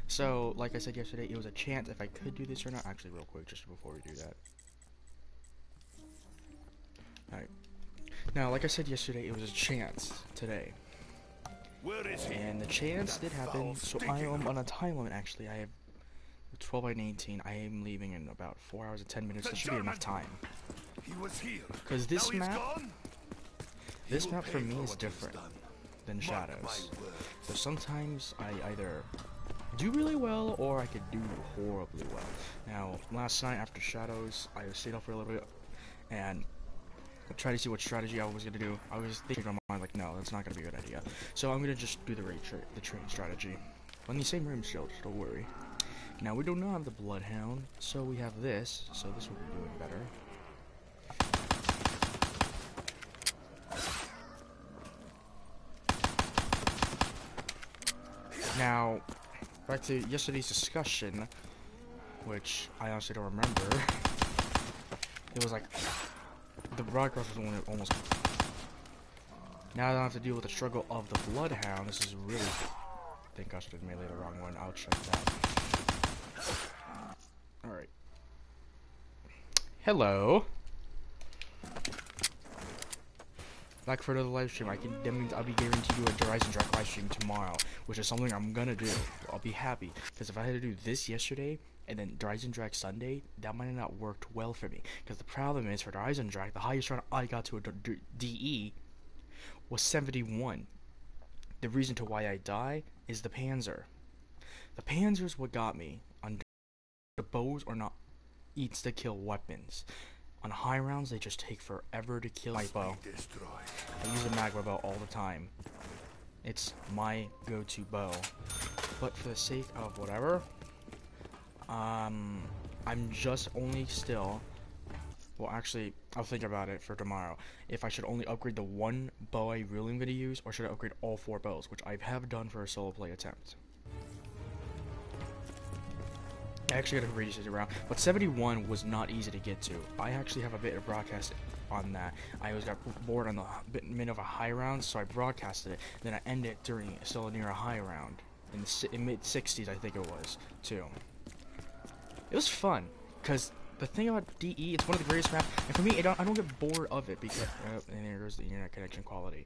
So, like I said yesterday, it was a chance if I could do this or not. Actually, real quick, just before we do that. Alright. Now, like I said yesterday, it was a chance today. Where is he? And the chance That did foul, happen, so I stinking am on a time limit actually. I have 12 by 19. I am leaving in about 4 hours and 10 minutes. the That should be enough German. time. He was here. Because Now he's gone. He this will map for pay me for is what he's different done. than Mark my Shadows. words. So sometimes I either do really well or I could do horribly well. Now, last night after Shadows, I stayed up for a little bit and tried to see what strategy I was gonna do. I was thinking in my mind like, no, that's not gonna be a good idea. So I'm gonna just do the train strategy on the same rim shield. Don't worry. Now we do not have the Bloodhound, so we have this. So this will be doing better. Now, back to yesterday's discussion, which I honestly don't remember. It was like the broadcast was only almost. Now I don't have to deal with the struggle of the Bloodhound. This is really. I think I should have made the wrong one. I'll check that. Alright. Hello. Back for another live stream. That means I'll be guaranteed you a Horizon Drake live stream tomorrow, which is something I'm gonna do. I'll be happy because if I had to do this yesterday and then Horizon Drake Sunday, that might have not worked well for me. Because the problem is for Horizon Drake, the highest run I got to a DE was 71. The reason to why I die is the Panzer. The Panzer's what got me on the bows or not eats to kill weapons. On high rounds, they just take forever to kill my bow. I use a magma bow all the time. It's my go-to bow. But for the sake of whatever, I'm just only still. Well, actually, I'll think about it for tomorrow. If I should only upgrade the one bow I really am going to use, or should I upgrade all 4 bows, which I have done for a solo play attempt. I actually got to reduce it around, but 71 was not easy to get to. I actually have a bit of broadcast on that. I always got bored on the mid of a high round, so I broadcasted it. Then I ended it during still near a high round in mid 60s, I think it was too. It was fun because the thing about DE, it's one of the greatest maps, and for me, I don't get bored of it because and there goes the internet connection quality.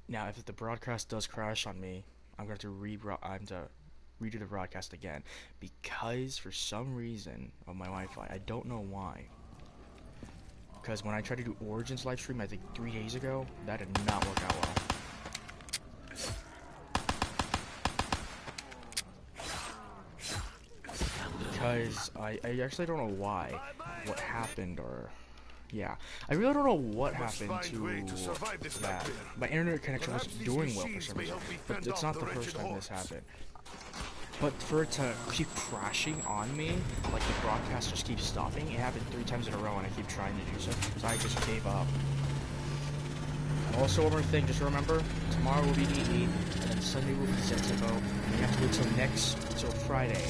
Now, if the broadcast does crash on me, I'm going to redo the broadcast again because for some reason of my Wi-Fi, I don't know why. Because when I tried to do Origins live stream, I think 3 days ago, that did not work out well. Because I actually don't know why, what happened, or yeah, I really don't know what happened to that. My internet connection wasn't doing well for some reason, but it's not the first time this happened. But for it to keep crashing on me, like the broadcast just keeps stopping, it happened 3 times in a row and I keep trying to do so, so I just gave up. Also, one more thing, just remember, tomorrow will be DE, and then Sunday will be Zetsubo, and you have to wait till Friday.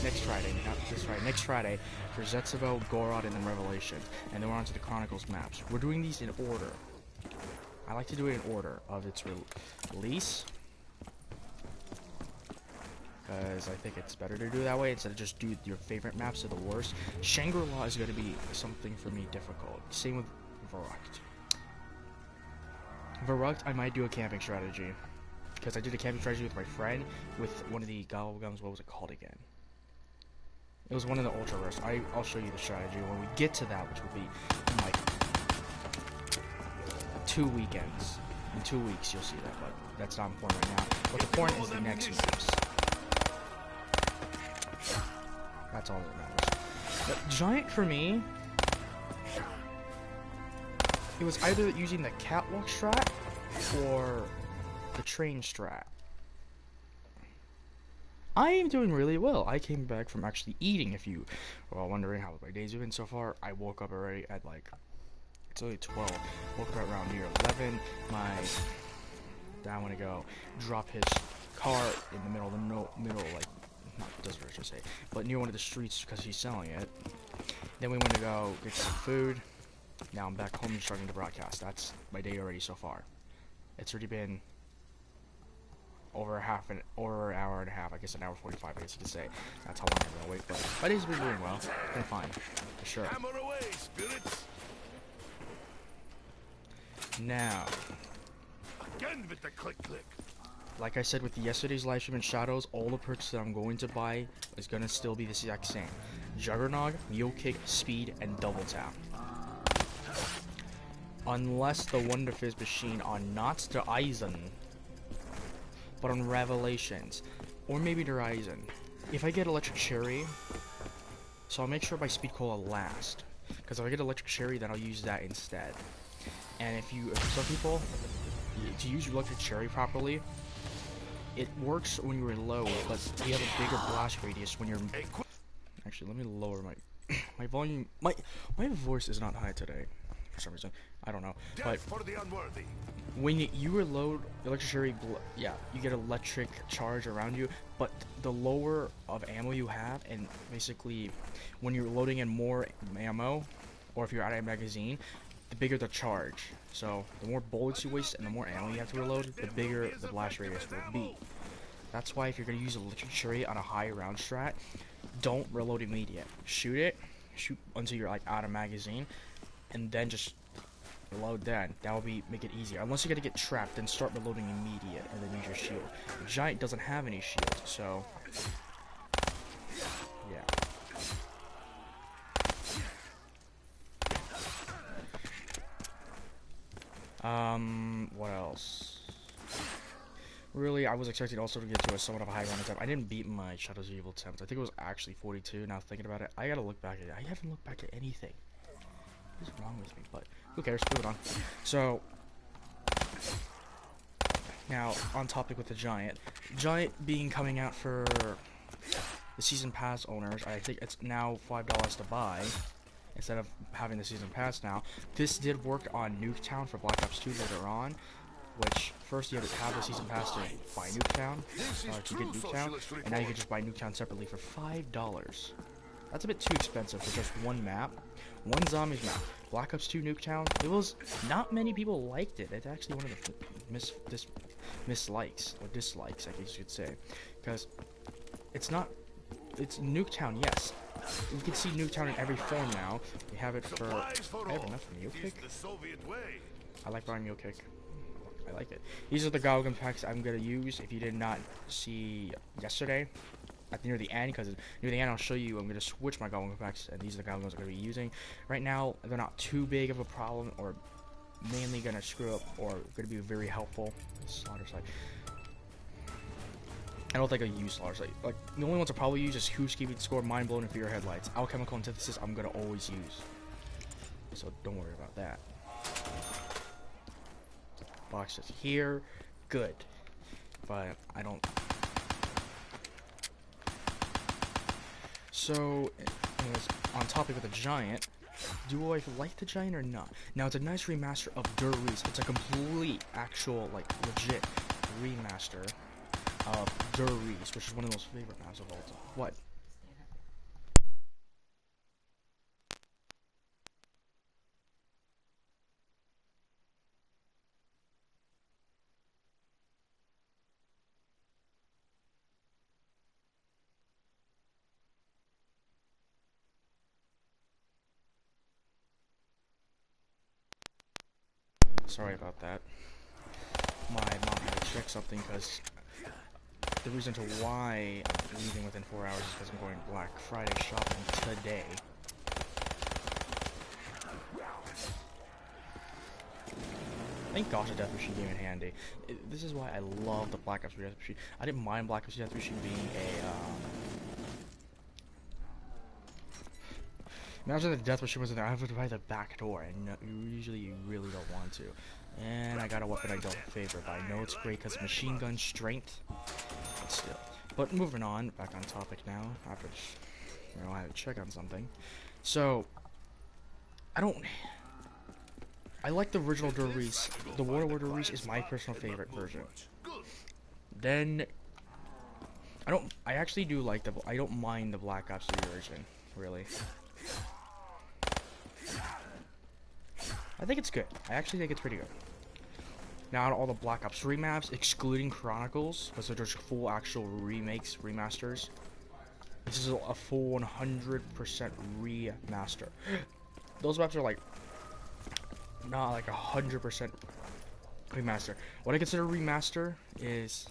Next Friday, not this Friday, next Friday, for Zetsubo, Gorod, and then Revelations. And then we're on to the Chronicles maps. We're doing these in order. I like to do it in order of its release, because I think it's better to do it that way instead of just do your favorite maps to the worst. Shangri-La is going to be something for me difficult. Same with Verrückt. Verrückt, I might do a camping strategy, because I did a camping strategy with my friend with one of the Gobblegums. What was it called again? It was one of the Ultra Rares. I'll show you the strategy when we get to that, which will be in like 2 weekends. In 2 weeks, you'll see that, but that's not important right now. What the point is the next maps. That's all that matters. But Giant for me, it was either using the catwalk strat or the train strat. I am doing really well. I came back from actually eating. If you are wondering how my days have been so far, I woke up already at like, it's only 12. Woke up around near 11. My dad went to go drop his car in the middle of the like, not desert I should say, but near one of the streets because he's selling it. Then we went to go get some food. Now I'm back home and starting to broadcast. That's my day already so far. It's already been over over an hour and a half. I guess an hour 45. I guess you could say. That's how long I'm gonna wait. But my day's been doing well. It's been fine, for sure. Hammer away, spirits. Now, Again with the click click. like I said with yesterday's live stream in Shadows, all the perks that I'm going to buy is gonna still be the exact same: Juggernog, Mule Kick, Speed, and Double Tap. Unless the Wonder Fizz machine on not the Eisen, but on Revelations, or maybe the Ryzen. If I get Electric Cherry, so I'll make sure my Speed Cola last, because if I get Electric Cherry, then I'll use that instead. And if some people, to use Electric Cherry properly, it works when you're low, but you have a bigger blast radius when you're. Actually, let me lower my my volume. My voice is not high today, for some reason. I don't know, but for the unworthy. when you reload Electric Cherry, yeah, you get electric charge around you, but the lower of ammo you have, and basically when you're loading in more ammo, or if you're out of magazine, the bigger the charge. So the more bullets you waste and the more ammo you have to reload, the bigger the blast radius will be. That's why if you're going to use Electric Cherry on a high round strat, don't reload immediate. Shoot until you're like out of magazine, and then just reload then. That will make it easier. Unless you're gonna get trapped, then start reloading immediate and then use your shield. The Giant doesn't have any shield, so yeah. What else? Really, I was expecting also to get to a somewhat of a high round attempt. I didn't beat my Shadows of Evil attempt. I think it was actually 42. Now thinking about it, I gotta look back at it. I haven't looked back at anything. What is wrong with me? But who cares? Move it on. So now on topic with the Giant being coming out for the season pass owners. I think it's now $5 to buy instead of having the season pass now. This did work on Nuketown for Black Ops 2 later on, which first you had to have the season pass to buy Nuketown, to get Nuketown, and now you can just buy Nuketown separately for $5. That's a bit too expensive for just one map, one zombies map. Black Ops 2 Nuketown, it was, not many people liked it. It's actually one of the mislikes, or dislikes, I guess you could say, because it's Nuketown, yes. You can see Nuketown in every form now. We have it for, I have enough for Mule Kick. I like buying Mule Kick. I like it. These are the Goblin packs I'm going to use. If you did not see yesterday, near the end, because near the end I'll show you I'm going to switch my Goblin packs, and these are the Goblins I'm going to be using. Right now, they're not too big of a problem, or mainly going to screw up, or going to be very helpful. Slaughter side. I don't think I use Slaughter side. Like, the only ones I'll probably use is Who's Keeping Score, Mind Blown, and Fear Headlights. Alchemical Antithesis I'm going to always use. So don't worry about that. Boxes here, good, but I don't. So, anyways, on topic with the Giant, do I like the Giant or not? Now it's a nice remaster of Der Riese. It's a complete, actual, like legit remaster of Der Riese, which is one of the most favorite maps of all time. What? Sorry about that. My mom had to check something because the reason to why I'm leaving within 4 hours is because I'm going Black Friday shopping today. Thank gosh the Death Machine came in handy. This is why I love the Black Ops 3 Death Machine. I didn't mind Black Ops 3 Death Machine being imagine the Death Machine wasn't there. I have to buy the back door, and usually you really don't want to. And I got a weapon I don't favor, but I know it's great because machine gun strength. But still. But moving on, back on topic now. After I had to check on something. So I like the original Der Riese. The War Der Riese is my personal favorite version. Then I actually do like I don't mind the Black Ops 3 version, really. I think it's good. I actually think it's pretty good. Now all the Black Ops 3 maps, excluding Chronicles, because they're just full actual remakes, remasters. This is a full 100% remaster. Those maps are like not like 100% remaster. What I consider remaster is,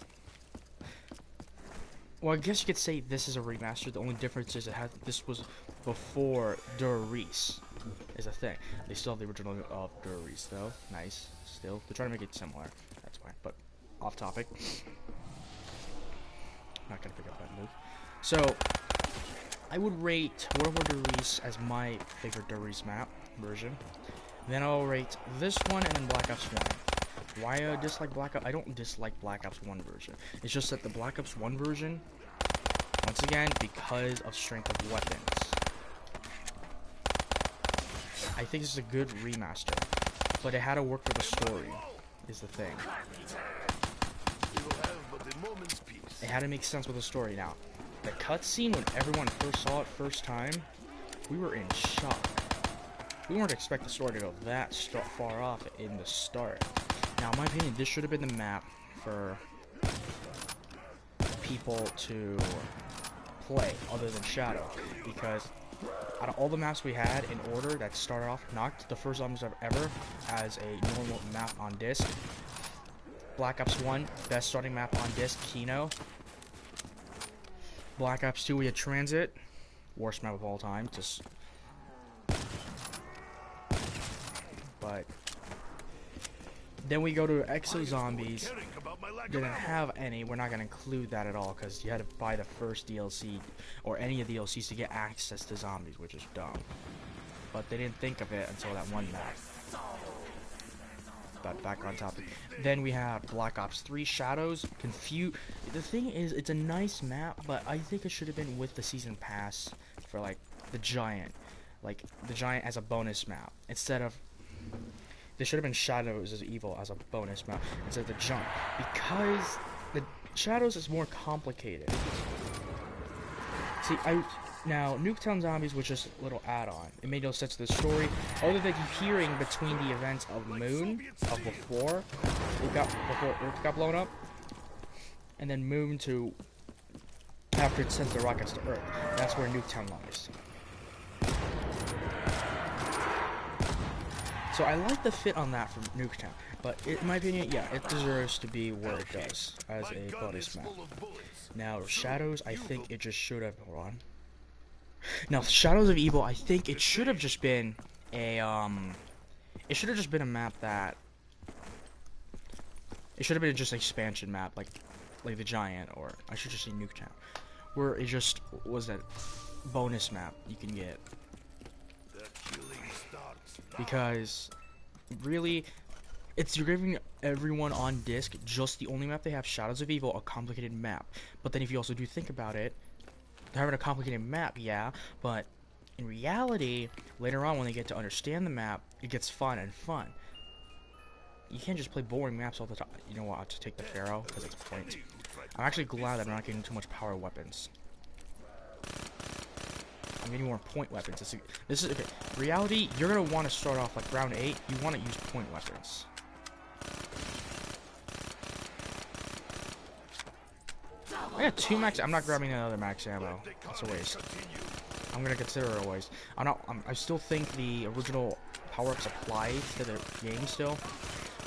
well, I guess you could say this is a remaster. The only difference is this was before Durice is a thing. They still have the original of Durice though. Nice. Still, they're trying to make it similar. That's fine. But off topic. Not gonna pick up that move. So I would rate World War Durice as my favorite Durice map version. Then I'll rate this one and then Black Ops 1. Why I dislike Black Ops? I don't dislike Black Ops 1 version. It's just that the Black Ops 1 version, once again, because of strength of weapons, I think this is a good remaster. But it had to work for the story, is the thing. It had to make sense with the story. Now, the cutscene when everyone first saw it first time, we were in shock. We weren't expecting the story to go that far off in the start. Now, in my opinion, this should have been the map for people to play, other than Shadow, because out of all the maps we had in order that started off, knocked the first zombies ever as a normal map on disc. Black Ops 1, best starting map on disc, Kino. Black Ops 2, we had Transit, worst map of all time. But then we go to Exo Zombies. Didn't have any. We're not gonna include that at all because you had to buy the first DLC or any of the DLCs to get access to zombies, which is dumb. But they didn't think of it until that one map. But back on topic. Then we have Black Ops 3 Shadows. The thing is, it's a nice map, but I think it should have been with the season pass for like the Giant, as a bonus map instead of. There should have been Shadows as Evil as a bonus map instead of the Giant, because the Shadows is more complicated. See, now Nuketown Zombies was just a little add-on. It made no sense to the story, other than hearing between the events of Moon of before Earth got blown up, and then Moon to after it sends the rockets to Earth. That's where Nuketown lies. So I like the fit on that from Nuketown, but in my opinion, yeah, it deserves to be where it does as a bonus map. Now Shadows, I think it just should have. Hold on. Now Shadows of Evil, I think it should have just been a It should have just been a map that. It should have been just an expansion map, like the Giant, or I should just say Nuketown, where it just was that bonus map you can get. Because really, you're giving everyone on disc just the only map they have, Shadows of Evil, a complicated map. But then if you also do think about it, they're having a complicated map, yeah, but in reality, later on when they get to understand the map, it gets fun. You can't just play boring maps all the time. You know what, I'll just take the Pharaoh, because it's a point. I'm actually glad that I'm not getting too much power weapons. I'm getting more point weapons. This is okay. Reality, you're gonna want to start off like round 8. You want to use point weapons. I got 2 max. I'm not grabbing another max ammo. That's a waste. I'm gonna consider it a waste. I still think the original power-ups apply to the game still.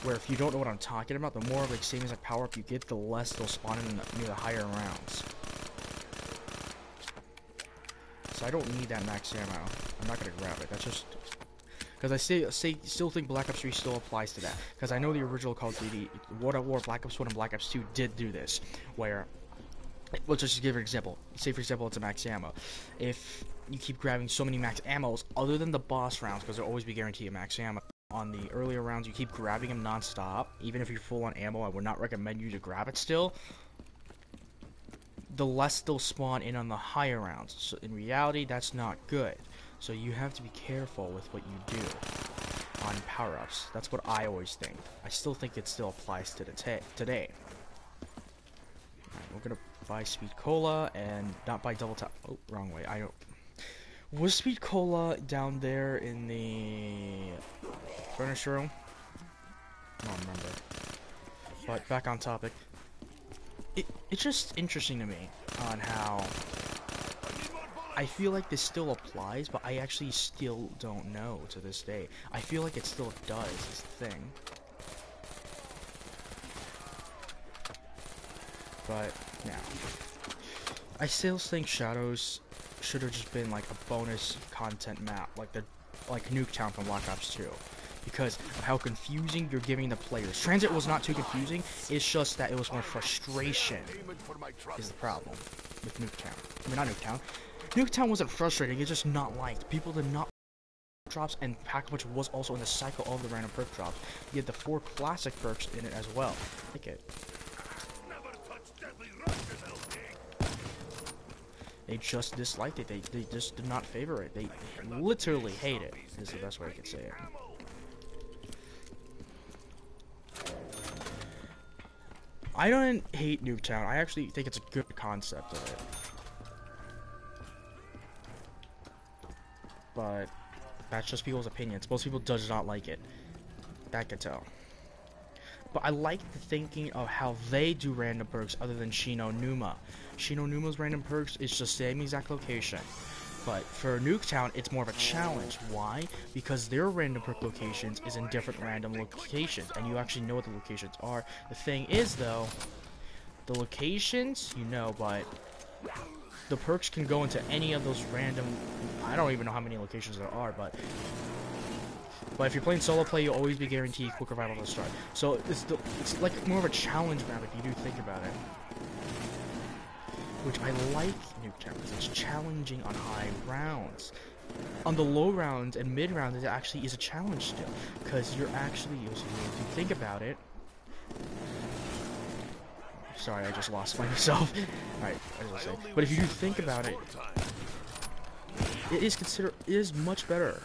Where if you don't know what I'm talking about, the more like savings like power-up you get, the less they'll spawn in near the higher rounds. So I don't need that max ammo. I'm not gonna grab it. That's just because I still think Black Ops 3 still applies to that. Because I know the original Call of Duty, World at War, Black Ops 1, and Black Ops 2 did do this, where let's just give an example. Say for example, it's a max ammo. If you keep grabbing so many max ammos, other than the boss rounds, because they'll always be guaranteed a max ammo. On the earlier rounds, you keep grabbing them non-stop. Even if you're full on ammo, I would not recommend you to grab it still. The less they'll spawn in on the higher rounds. So in reality, that's not good. So you have to be careful with what you do on power-ups. That's what I always think. I still think it still applies to today. Alright, we're gonna buy Speed Cola and not buy Double Tap. Oh, wrong way. I don't. Was Speed Cola down there in the furniture room? I don't remember. But back on topic. It's just interesting to me on how I feel like this still applies, but I actually still don't know to this day. I feel like it still does, is the thing. But, yeah. I still think Shadows should have just been like a bonus content map, like Nuketown from Black Ops 2. Because of how confusing you're giving the players. Transit was not too confusing, it's just that it was more frustration is the problem with Nuketown. I mean, not Nuketown. Nuketown wasn't frustrating, it's just not liked. People did not drops, and Pack-a-Punch was also in the cycle of the random perk drops. You had the 4 classic perks in it as well. Like it. They just disliked it. They just did not favor it. They literally hate it, is the best way I could say it. I don't hate Nuketown. I actually think it's a good concept of it. But that's just people's opinions. Most people does not like it. That can tell. But I like the thinking of how they do random perks other than Shino Numa. Shino Numa's random perks is just the same exact location. But for Nuketown, it's more of a challenge. Why? Because their random perk locations is in different random locations, and you actually know what the locations are. The thing is, though, the locations, you know, but the perks can go into any of those random... I don't even know how many locations there are, but if you're playing solo play, you'll always be guaranteed quick revival to start. So it's like more of a challenge map if you do think about it. Which I like Nuketown because it's challenging on high rounds. On the low rounds and mid rounds, it actually is a challenge still, because you're actually using it. If you think about it. Sorry, I just lost myself. Alright, I was gonna say. But if you do think about it, it is much better,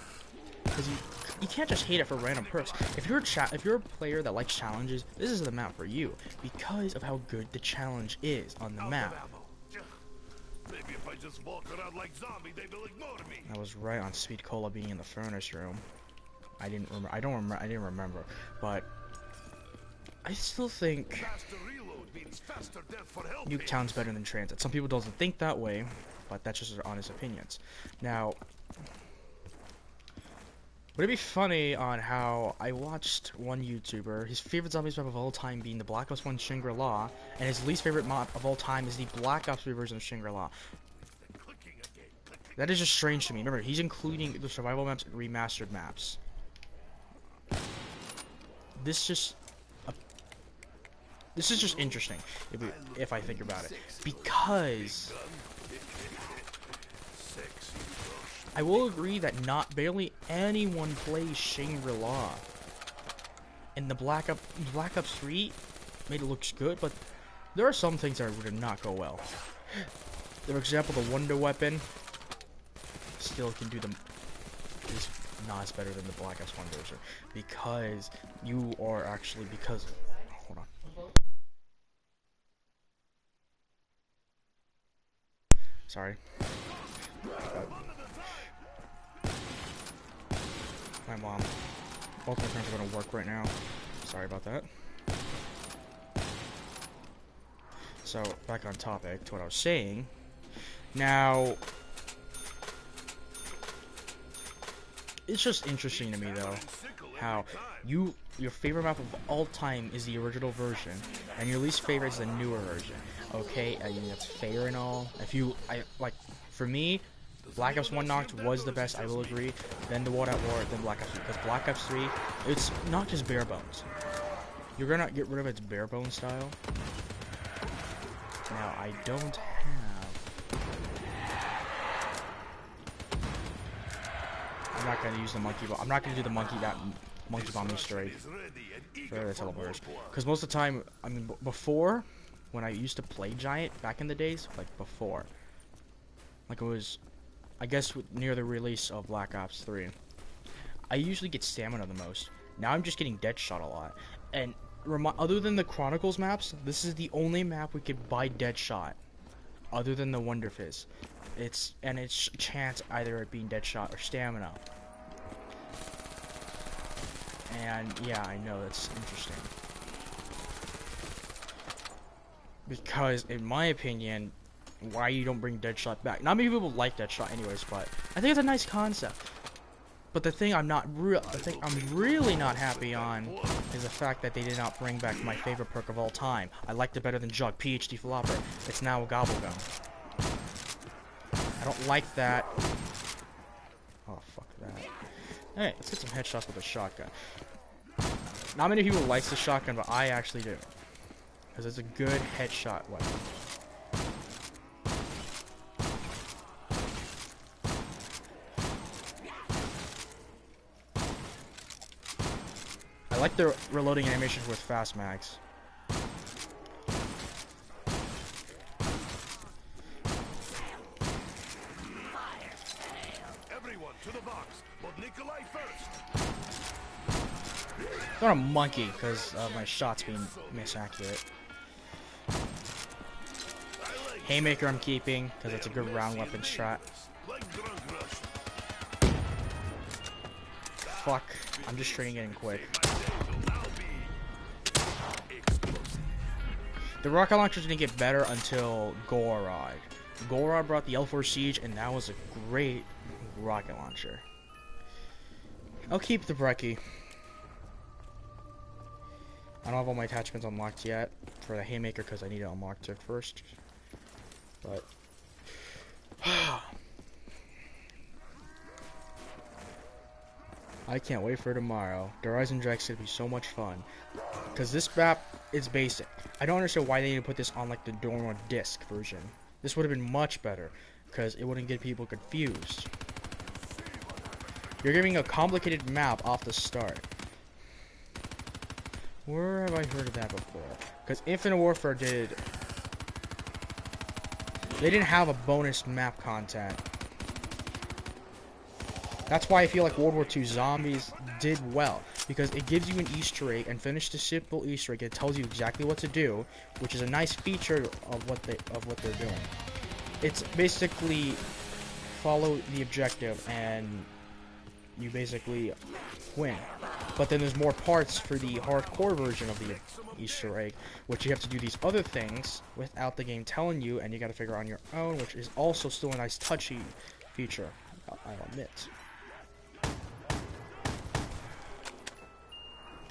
because you can't just hate it for random perks. If you're a player that likes challenges, this is the map for you because of how good the challenge is on the map. Maybe if I just walk around like zombie, they will ignore me. I was right on Sweet Cola being in the furnace room. I didn't remember, but I still think Nuketown's better than Transit. Some people don't think that way, but that's just their honest opinions. Now, would it be funny on how I watched one YouTuber, his favorite zombies map of all time being the Black Ops 1 Shangri-La, and his least favorite map of all time is the Black Ops 3 version of Shangri-La. That is just strange to me. Remember, he's including the survival maps and remastered maps. This is just interesting if I think about it, because I will agree that barely anyone plays Shangri-La, and the Black Ops 3 made it look good, but there are some things that did not go well. For example, the Wonder Weapon still can do is not as better than the Black Ops 1 version, because you are actually hold on. Sorry. My mom. Both my parents are going to work right now. Sorry about that. So, back on topic to what I was saying. Now, it's just interesting to me, though, how your favorite map of all time is the original version, and your least favorite is the newer version. Okay, I mean, that's fair and all. For me, Black Ops 1 Noct was the best, I will agree. Then the World at War, then Black Ops 3. Because Black Ops 3, it's not just bare bones. You're gonna get rid of its bare bones style. Now, I don't have... I'm not gonna use the monkey bomb. I'm not gonna do the monkey bomb Easter egg for the teleporters. Because most of the time, I mean, before, when I used to play Giant, back in the days, like before, like it was... I guess near the release of Black Ops 3, I usually get stamina the most. Now I'm just getting Deadshot a lot. And other than the Chronicles maps, this is the only map we could buy Deadshot, other than the Wonder Fizz. It's chance either it being Deadshot or stamina. And yeah, I know that's interesting. Because, in my opinion, why you don't bring Deadshot back? Not many people like Deadshot anyways, but I think it's a nice concept. But the thing I'm really not happy on is the fact that they did not bring back my favorite perk of all time. I liked it better than Jug, PhD Flopper. It's now a Gobblegum. I don't like that. Oh, fuck that. Hey, let's get some headshots with a shotgun. Not many people like the shotgun, but I actually do. Because it's a good headshot weapon. I like the reloading animation with fast mags. Everyone to the box, but Nikolai first. I'm not a monkey because of my shots being misaccurate. Haymaker I'm keeping because it's a good round weapon strat. Fuck, I'm just trading it in quick. The rocket launcher didn't get better until Gorod. Gorod brought the L4 Siege, and that was a great rocket launcher. I'll keep the Brecci. I don't have all my attachments unlocked yet for the Haymaker because I need it unlocked first. But I can't wait for tomorrow. The Rise and Drag's gonna be so much fun. Because this map is basic. I don't understand why they need to put this on like the normal disc version. This would have been much better. Because it wouldn't get people confused. You're giving a complicated map off the start. Where have I heard of that before? Because Infinite Warfare did... They didn't have a bonus map content. That's why I feel like World War II Zombies did well. Because it gives you an Easter egg and finish the simple Easter egg. It tells you exactly what to do, which is a nice feature of what they're doing. It's basically follow the objective and you basically win. But then there's more parts for the hardcore version of the Easter egg, which you have to do these other things without the game telling you, and you got to figure out on your own, which is also still a nice touchy feature, I'll admit.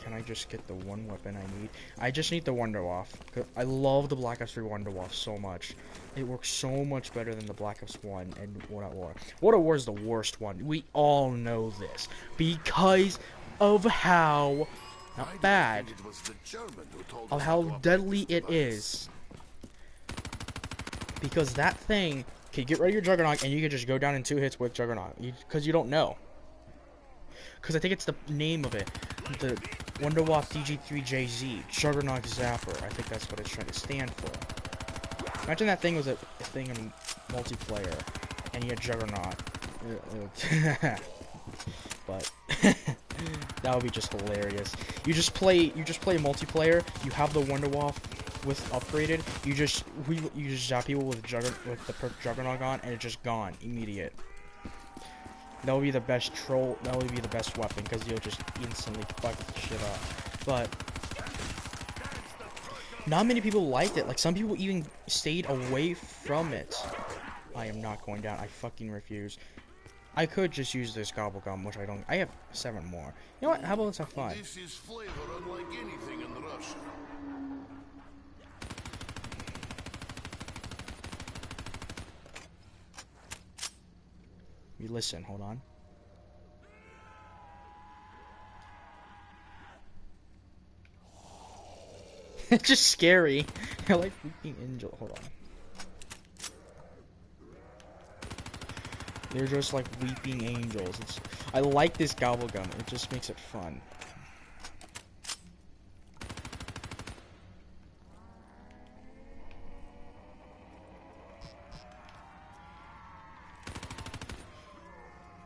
Can I just get the one weapon I need? I just need the Wunderwaffe. I love the Black Ops 3 Wunderwaffe so much. It works so much better than the Black Ops 1 and World at War. World at War is the worst one. We all know this. Because of how... not bad. Of how deadly it is. Because that thing can get rid of your Juggernaut and you can just go down in 2 hits with Juggernaut. Because you don't know. Because I think it's the name of it. The Wunderwaffe DG3JZ, Juggernaut Zapper. I think that's what it's trying to stand for. Imagine that thing was a thing in multiplayer, and you had Juggernaut. But that would be just hilarious. You just play multiplayer. You have the Wunderwaffe with upgraded. You just zap people with the perk Juggernaut on, and it's just gone, immediate. That would be the best troll. That would be the best weapon because you'll just instantly fuck the shit up. But not many people liked it. Like some people even stayed away from it. I am not going down. I fucking refuse. I could just use this Gobblegum, which I don't. I have 7 more. You know what? How about let's have fun? This is flavor unlike anything in Russia. You listen, hold on. It's just scary. I like Weeping Angel. Hold on. They're just like weeping angels. I like this Gobblegum. It just makes it fun.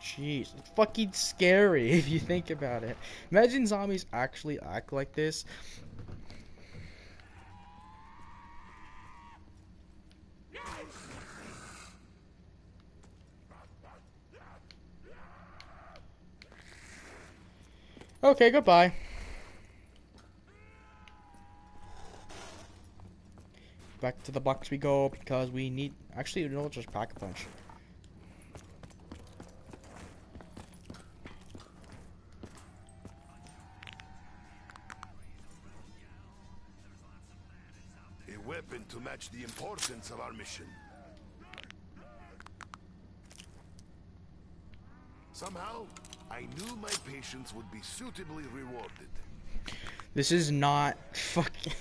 Jeez, it's fucking scary if you think about it. Imagine zombies actually act like this. Okay, goodbye. Back to the box we go because we need. Actually, no, just pack a punch. A weapon to match the importance of our mission. Somehow, I knew my patience would be suitably rewarded. This is not fucking.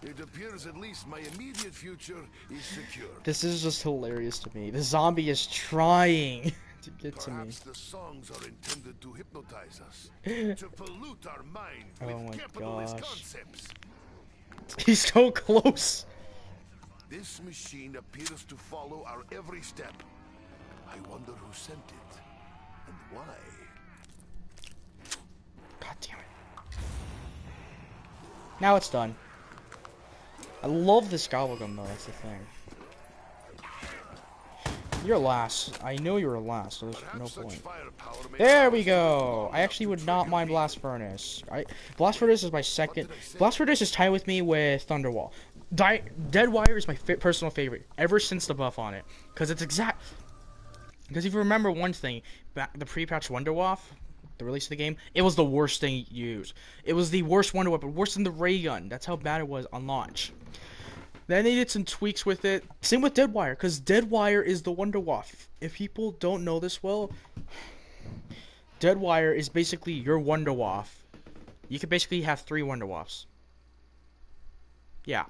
It appears at least my immediate future is secure. This is just hilarious to me. The zombie is trying to get to me. Perhaps the songs are intended to hypnotize us, to pollute our minds with capitalist concepts. He's so close. This machine appears to follow our every step. I wonder who sent it and why. God damn it. Now it's done. I love this gobblegum though, that's the thing. You're last. I know you were last, so there's no point. There we go! I actually would not mind Blast Furnace. Blast Furnace is my second. Blast Furnace is tied with me with Thunderwall. Deadwire is my personal favorite, ever since the buff on it. Because it's exact... Because if you remember one thing, the pre-patch Wonderwaff, the release of the game, it was the worst thing used. It was the worst Wonder Weapon, worse than the ray gun. That's how bad it was on launch. Then they did some tweaks with it. Same with Deadwire, because Deadwire is the Wonderwaff. If people don't know this well, Deadwire is basically your Wonderwaff. You could basically have 3 Wonderwaffs. Yeah.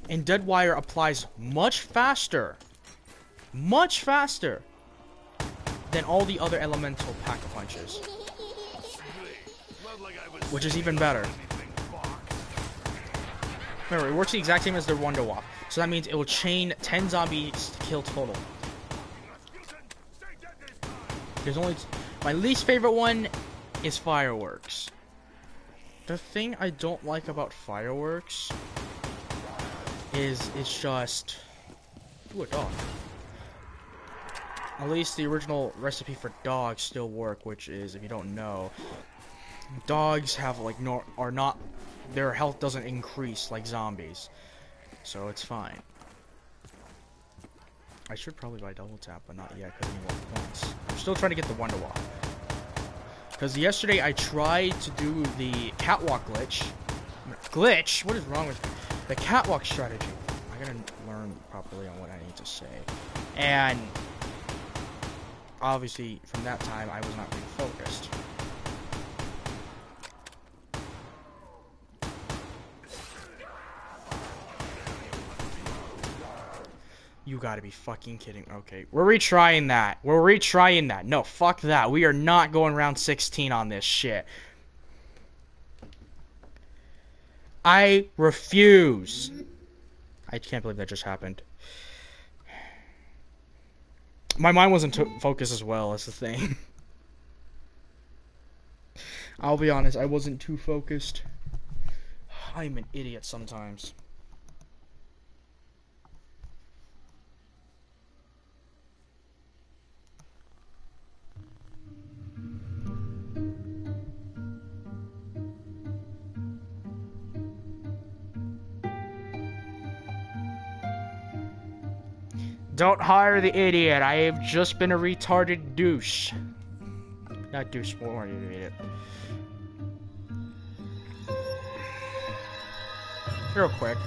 And Deadwire applies much faster than all the other elemental pack-a-punches. Which is even better. Remember, it works the exact same as their Wonderwaff. So that means it will chain 10 zombies to kill total. There's only... My least favorite one is Fireworks. The thing I don't like about Fireworks is it's just... Ooh, a dog. At least the original recipe for dogs still work, which is, if you don't know, dogs have like their health doesn't increase like zombies, so it's fine. I should probably buy double tap, but not yet because I need more points. I'm still trying to get the Wonderwall. Because yesterday I tried to do the catwalk glitch. What is wrong with me? The catwalk strategy. I gotta learn properly on what I need to say. And obviously, from that time, I was not being focused. You gotta be fucking kidding. Okay, we're retrying that. No, fuck that. We are not going round 16 on this shit. I refuse. I can't believe that just happened. My mind wasn't focused as well, as the thing. I'll be honest, I wasn't too focused. I'm an idiot sometimes. Don't hire the idiot. I have just been a retarded douche. Not douche, more you idiot. Real quick.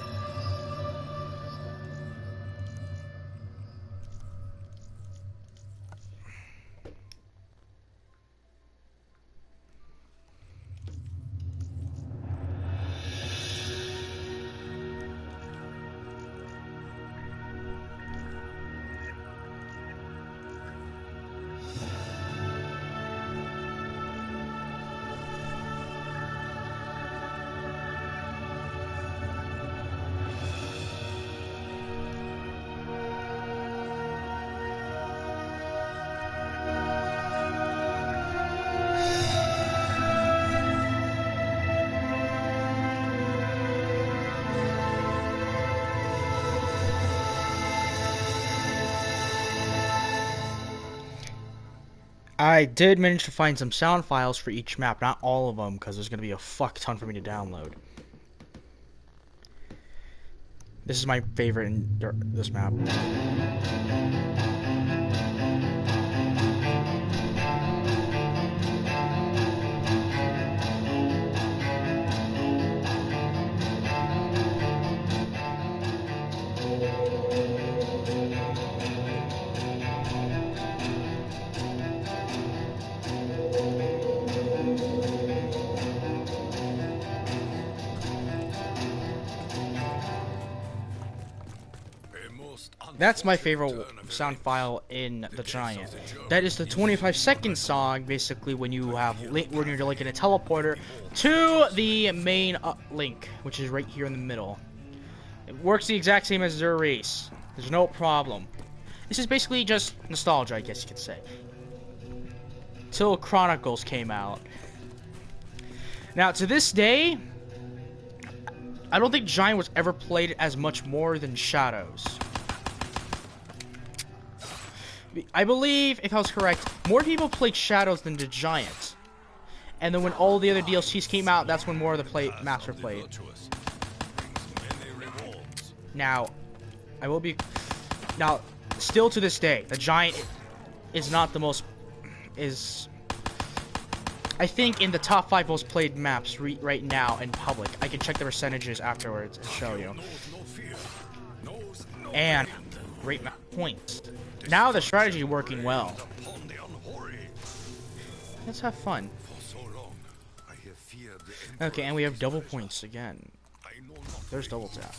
I did manage to find some sound files for each map, not all of them, because there's going to be a fuck ton for me to download. This is my favorite in this map. That's my favorite sound file in the Giant. That is the 25-second song, basically, when you have when you're like in a teleporter to the main link, which is right here in the middle. It works the exact same as their race. There's no problem. This is basically just nostalgia, I guess you could say. Till Chronicles came out. Now, to this day, I don't think Giant was ever played as much more than Shadows. I believe, if I was correct, more people played Shadows than the Giant. And then when all the other DLCs came out, that's when more of the maps were played. Now, I will be... Now, still to this day, the Giant is not the most... I think in the top 5 most played maps right now in public. I can check the percentages afterwards and show you. And great map points. Now the strategy working well. Let's have fun. Okay, and we have double points again. There's double tap.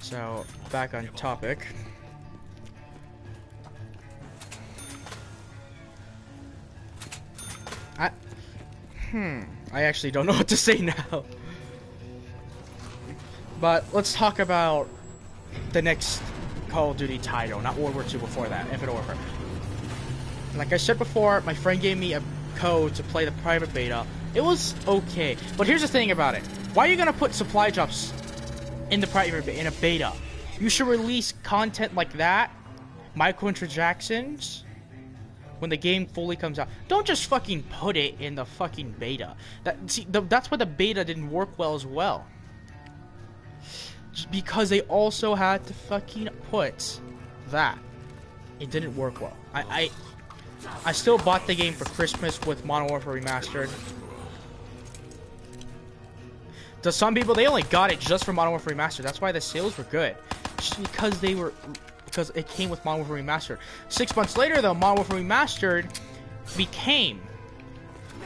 So, back on topic. I actually don't know what to say now. But let's talk about the next Call of Duty title, not World War II before that, Infinite Warfare. Like I said before, my friend gave me a code to play the private beta. It was okay, but here's the thing about it. Why are you gonna put supply drops in the private in a beta? You should release content like that, microtransactions, when the game fully comes out. Don't just fucking put it in the fucking beta. That's why the beta didn't work well as well. Because they also had to fucking put that. It didn't work well. I still bought the game for Christmas with Modern Warfare Remastered. To some people, they only got it just for Modern Warfare Remastered. That's why the sales were good. Just because it came with Modern Warfare Remastered. 6 months later, though, Modern Warfare Remastered became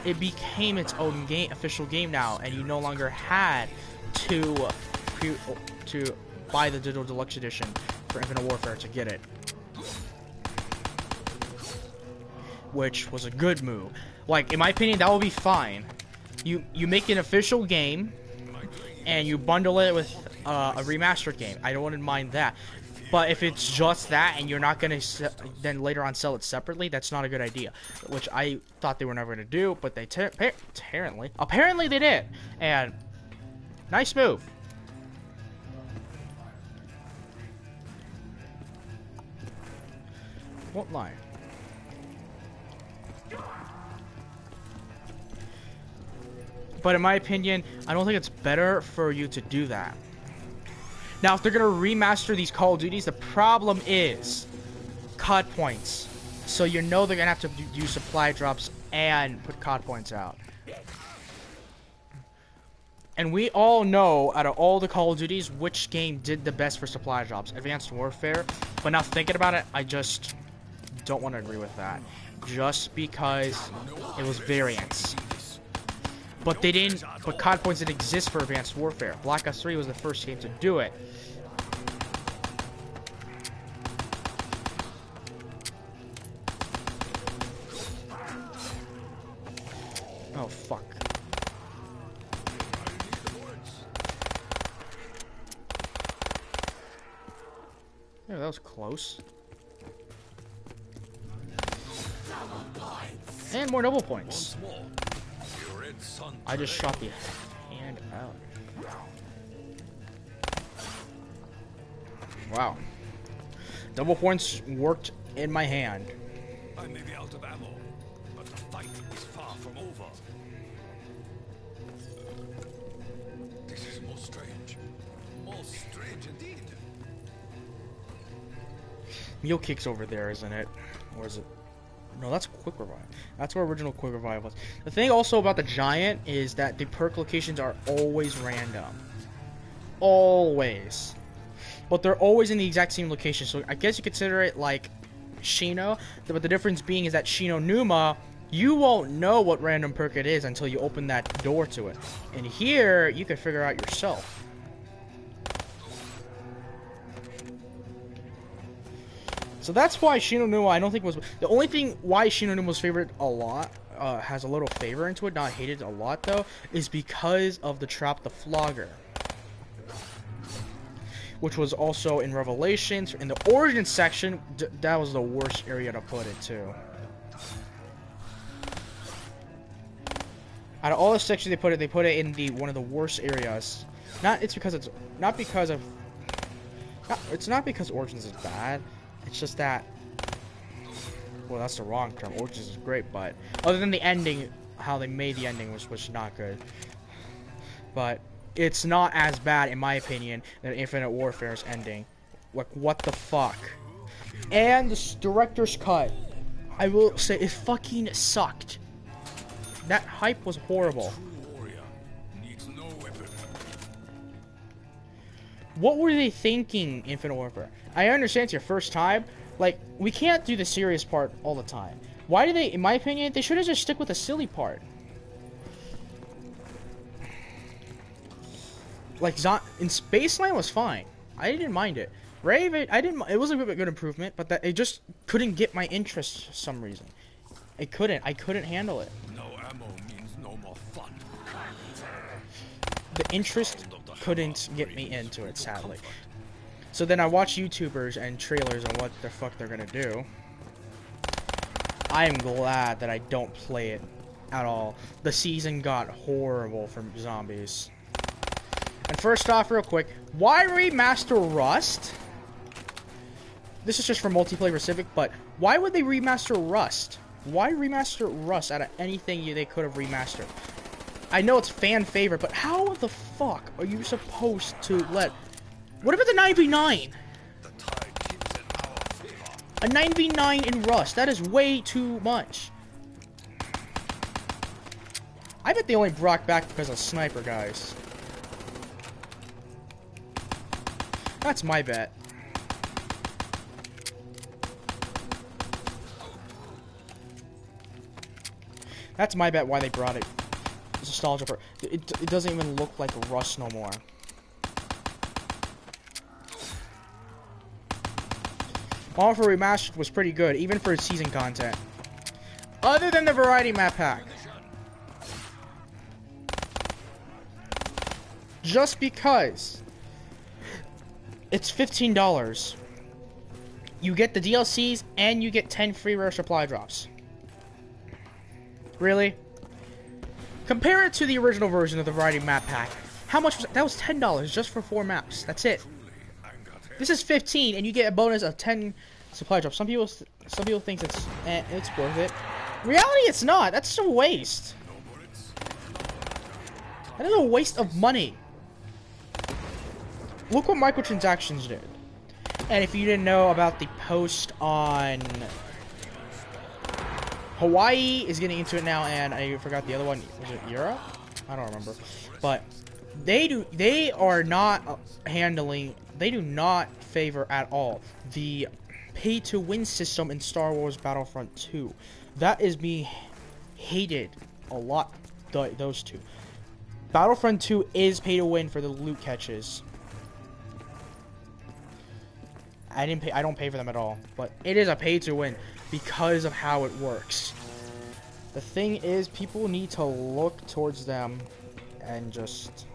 its own game, official game now, and you no longer had to buy the Digital Deluxe Edition for Infinite Warfare to get it. Which was a good move. Like, in my opinion, that would be fine. You make an official game, and you bundle it with a remastered game. I wouldn't mind that. But if it's just that, and you're not going to then later on sell it separately, that's not a good idea. Which I thought they were never going to do, but they apparently they did. And nice move. Won't lie. But in my opinion, I don't think it's better for you to do that. Now, if they're going to remaster these Call of Duties, the problem is COD points. So you know they're going to have to do supply drops and put COD points out. And we all know, out of all the Call of Duties, which game did the best for supply drops. Advanced Warfare. But now thinking about it, I just don't want to agree with that. Just because it was variants. But COD points didn't exist for Advanced Warfare. Black Ops 3 was the first game to do it. Oh, fuck. Yeah, that was close. And more double points. I just shot the hand out. Wow. Double points worked in my hand. I may be out of ammo, but the fight is far from over. This is most strange. Most strange indeed. Meal Kick's over there, isn't it? Or is it? No, that's Quick Revive. That's where original Quick Revive was. The thing also about the Giant is that the perk locations are always random. Always. But they're always in the exact same location. So I guess you consider it like Shino. But the difference being is that Shino Numa, you won't know what random perk it is until you open that door to it. And here, you can figure out yourself. So that's why Shino Numa, I don't think was the only thing why Shino Numa was favored a lot, has a little favor into it, not hated a lot though, is because of the Trap the Flogger, which was also in Revelations. In the Origin section, that was the worst area to put it too. Out of all the sections they put it in the one of the worst areas. It's not because Origins is bad. It's just that, well, that's the wrong term. Origins is great, but other than the ending, how they made the ending was not good. But it's not as bad, in my opinion, than Infinite Warfare's ending. Like, what the fuck? And the director's cut, I will say, it fucking sucked. That hype was horrible. What were they thinking, Infinite Warfare? I understand it's your first time. Like, we can't do the serious part all the time. Why do they, in my opinion, they should have just stick with the silly part. Like, in Spaceland was fine. I didn't mind it. Raven, it was a good improvement, but that it just couldn't get my interest for some reason. I couldn't handle it. No ammo means no more fun. The interest couldn't get me into it, sadly. So then I watch YouTubers and trailers on what the fuck they're gonna do. I am glad that I don't play it at all. The season got horrible for zombies. And first off, real quick, why remaster Rust? This is just for multiplayer specific, but why would they remaster Rust? Why remaster Rust out of anything they could have remastered? I know it's fan favorite, but how the fuck are you supposed to let... What about the 9v9? A 9v9 in Rust, that is way too much. I bet they only brought back because of sniper guys. That's my bet. That's my bet why they brought it. Nostalgia for it doesn't even look like Rust no more. All for Remastered was pretty good, even for its season content. Other than the variety map pack. Just because it's $15. You get the DLCs and you get 10 free rare supply drops. Really? Compare it to the original version of the variety map pack. How much was that? That was $10 just for 4 maps. That's it. This is 15 and you get a bonus of 10 supply drops. Some people think it's worth it. In reality, it's not. That's a waste. That is a waste of money. Look what microtransactions did. And if you didn't know about the post on Hawaii is getting into it now, and I forgot the other one. Was it Europe? I don't remember. But they do not favor at all the pay-to-win system in Star Wars Battlefront 2. That is being hated a lot. Those two. Battlefront 2 is pay-to-win for the loot catches. I don't pay for them at all, but it is a pay-to-win because of how it works. The thing is, people need to look towards them and just...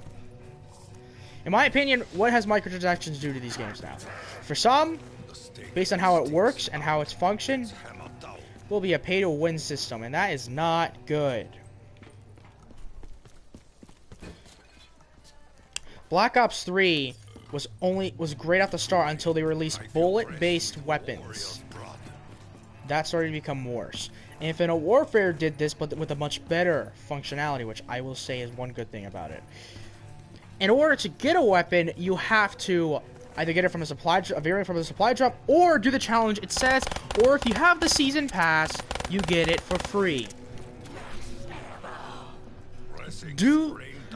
In my opinion, what has microtransactions do to these games now? For some, based on how it works and how it's functioned, will be a pay-to-win system, and that is not good. Black Ops 3 was great at the start until they released bullet-based weapons. That started to become worse. Infinite Warfare did this, but with a much better functionality, which I will say is one good thing about it. In order to get a weapon, you have to either get it from a variant from a supply drop, or do the challenge it says, or if you have the season pass, you get it for free.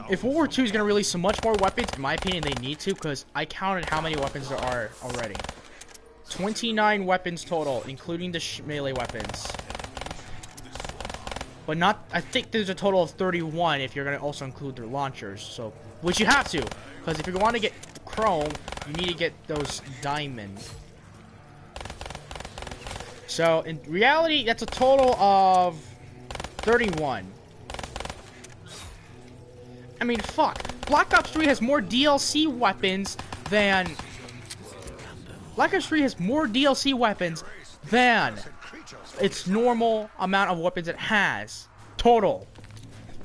If World War II is going to release so much more weapons, in my opinion, they need to, because I counted how many weapons there are already. 29 weapons total, including the melee weapons. But not, I think there's a total of 31 if you're going to also include their launchers, so, which you have to, because if you want to get Chrome, you need to get those Diamond. So, in reality, that's a total of 31. I mean, fuck. Black Ops 3 has more DLC weapons than... Black Ops 3 has more DLC weapons than its normal amount of weapons it has. Total.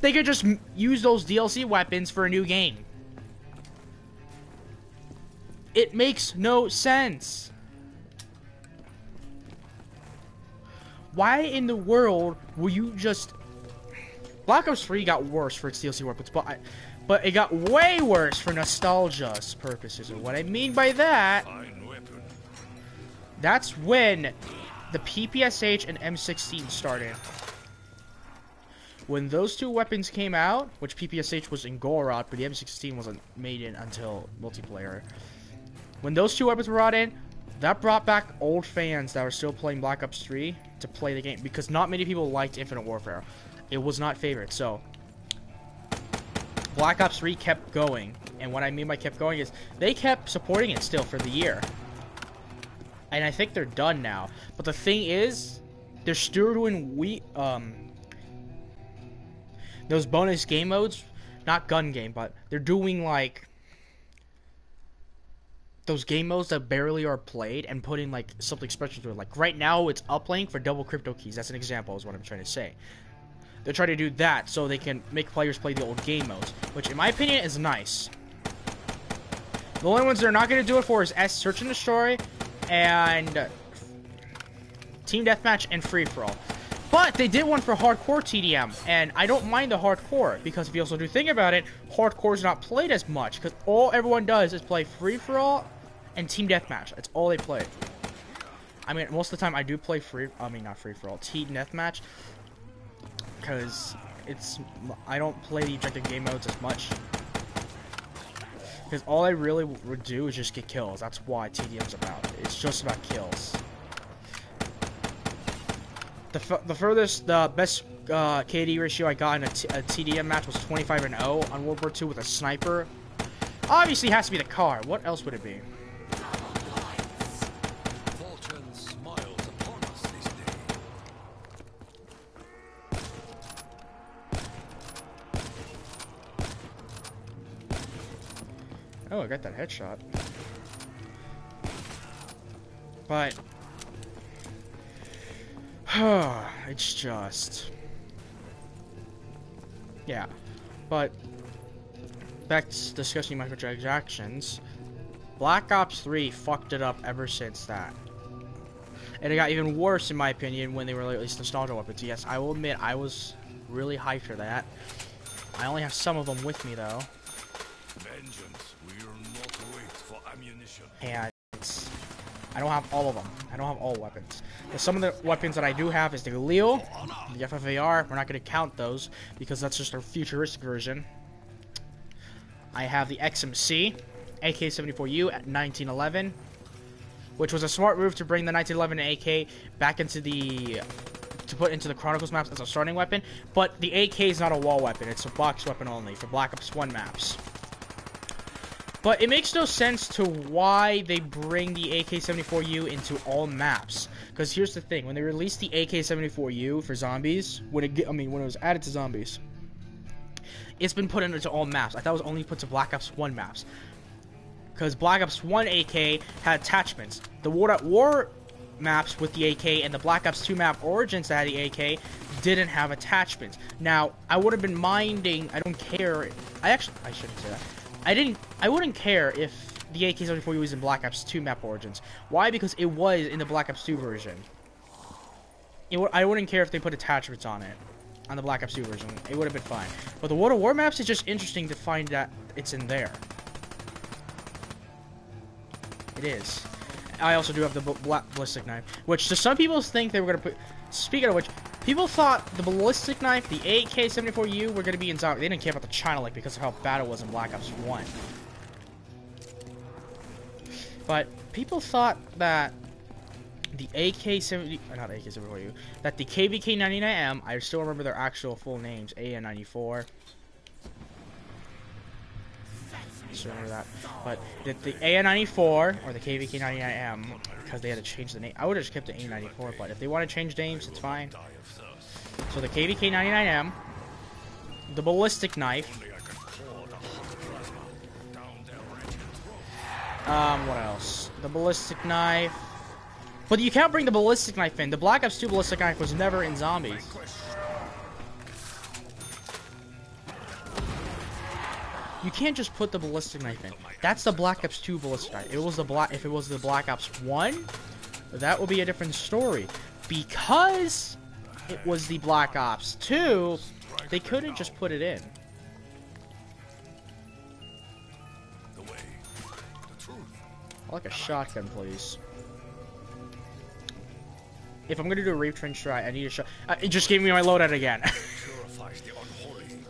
They could just use those DLC weapons for a new game. It makes no sense. Why in the world will you just... Black Ops 3 got worse for its DLC weapons, but it got way worse for nostalgia's purposes. And what I mean by that, that's when the PPSH and M16 started. When those two weapons came out, which PPSH was in Gorod, but the M16 wasn't made in until multiplayer. When those two weapons were brought in, that brought back old fans that were still playing Black Ops 3 to play the game, because not many people liked Infinite Warfare. It was not favorite, so Black Ops 3 kept going, and what I mean by kept going is they kept supporting it still for the year. And I think they're done now. But the thing is, they're still doing those bonus game modes, not gun game, but they're doing like those game modes that barely are played and putting like something special to it. Like right now it's uplink for double crypto keys. That's an example is what I'm trying to say. They're trying to do that so they can make players play the old game modes, which in my opinion is nice. The only ones they're not going to do it for is Search and Destroy and Team Deathmatch and Free For All. But they did one for Hardcore TDM, and I don't mind the Hardcore, because if you also do think about it, Hardcore is not played as much, because all everyone does is play Free For All and Team Deathmatch. That's all they play. I mean, most of the time I do play not Free For All, Team Deathmatch, because I don't play the objective game modes as much. Because all I really would do is just get kills. That's why TDM's about. It's just about kills. The best KD ratio I got in a TDM match was 25-0 on World War II with a sniper. Obviously, it has to be the car. What else would it be? Fortune smiles upon us this day. Oh, I got that headshot. But it's just, yeah. But back to discussing microtransactions. Black Ops 3 fucked it up ever since that. And it got even worse, in my opinion, when they released nostalgia weapons. Yes, I will admit, I was really hyped for that. I only have some of them with me, though. Vengeance will not wait for ammunition. And I don't have all of them. I don't have all weapons. But some of the weapons that I do have is the Galil, the FFAR. We're not going to count those because that's just our futuristic version. I have the XMC, AK-74U at 1911, which was a smart move to bring the 1911 AK back into to put into the Chronicles maps as a starting weapon. But the AK is not a wall weapon. It's a box weapon only for Black Ops 1 maps. But it makes no sense to why they bring the AK-74U into all maps. Because here's the thing: when they released the AK-74U for zombies, when it was added to zombies, it's been put into all maps. I thought it was only put to Black Ops 1 maps. Because Black Ops 1 AK had attachments. The World at War maps with the AK and the Black Ops 2 map Origins that had the AK didn't have attachments. Now, I would have been minding. I don't care. I shouldn't say that. I wouldn't care if the AK-74 was in Black Ops 2 map Origins. Why? Because it was in the Black Ops 2 version. I wouldn't care if they put attachments on it, on the Black Ops 2 version. It would have been fine. But the World of War maps is just interesting to find that it's in there. It is. I also do have the ballistic knife, which to some people think they were going to put... Speaking of which, people thought the ballistic knife, the AK-74U, were going to be in Zombie. They didn't care about the China Lake because of how bad it was in Black Ops 1. But people thought that the AK-70... Not AK-74U. That the KVK-99M, I still remember their actual full names, AN-94... remember that, but the AN-94 or the KVK-99M, because they had to change the name. I would have just kept the AN-94, but if they want to change names, it's fine. So the KVK-99M, the ballistic knife. What else? The ballistic knife. But you can't bring the ballistic knife in. The Black Ops 2 ballistic knife was never in Zombies. You can't just put the ballistic knife in. That's the Black Ops 2 ballistic knife. If it was the Black Ops 1, that would be a different story. Because it was the Black Ops 2, they couldn't just put it in. I like a shotgun, please. If I'm gonna do a Reap Trench Strat, I need a shot. It just gave me my loadout again.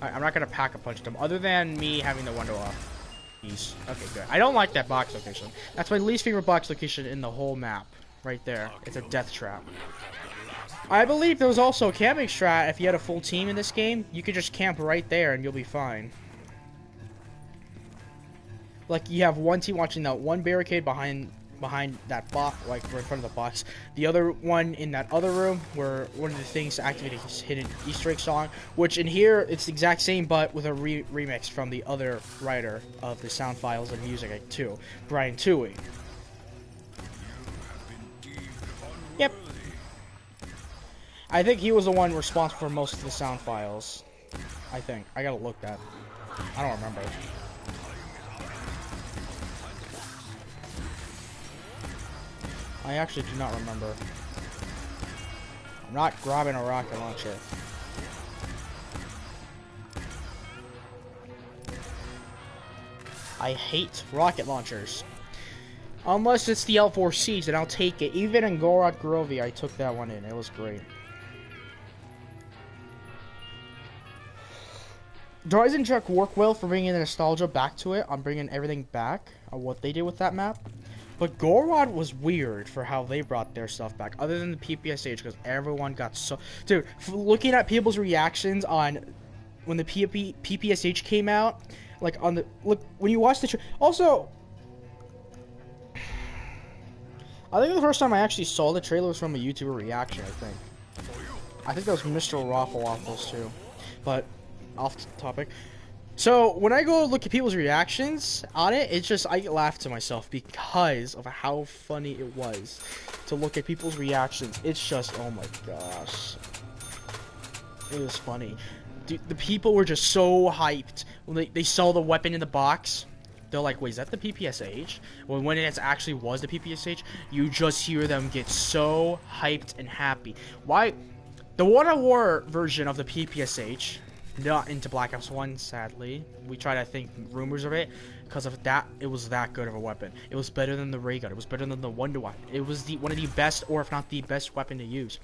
I'm not gonna pack a punch them, other than me having the window off. Okay, good. I don't like that box location. That's my least favorite box location in the whole map. Right there. It's a death trap. I believe there was also a camping strat. If you had a full team in this game, you could just camp right there and you'll be fine. Like, you have one team watching that one barricade behind that box, like right in front of the box. The other one in that other room where one of the things to activate a hidden Easter egg song, which in here it's the exact same but with a remix from the other writer of the sound files and music too, Brian Toohey. Yep. I think he was the one responsible for most of the sound files. I think. I gotta look that. I don't remember. I actually do not remember. I'm not grabbing a rocket launcher. I hate rocket launchers. Unless it's the L4 Siege, then I'll take it. Even in Gorod Groovy, I took that one in. It was great. Dryzen Truck worked well for bringing the nostalgia back to it. I'm bringing everything back on what they did with that map. But Gorod was weird for how they brought their stuff back, other than the PPSH, because everyone got so... Dude, looking at people's reactions on when the PPSH came out, like on the... Look, when you watch the... Also, I think the first time I actually saw the trailer was from a YouTuber reaction, I think. I think that was Mr. Raffle Waffles, too. But, off topic. So, when I go look at people's reactions on it, it's just, I laugh to myself because of how funny it was to look at people's reactions. It's just, oh my gosh. It was funny. Dude, the people were just so hyped when they saw the weapon in the box. They're like, wait, is that the PPSH? When it actually was the PPSH, you just hear them get so hyped and happy. Why? The World of War version of the PPSH... Not into Black Ops 1, sadly. We tried to think rumors of it. Because of that, it was that good of a weapon. It was better than the ray gun. It was better than the Wonder Weapon. It was one of the best, or if not the best weapon to use.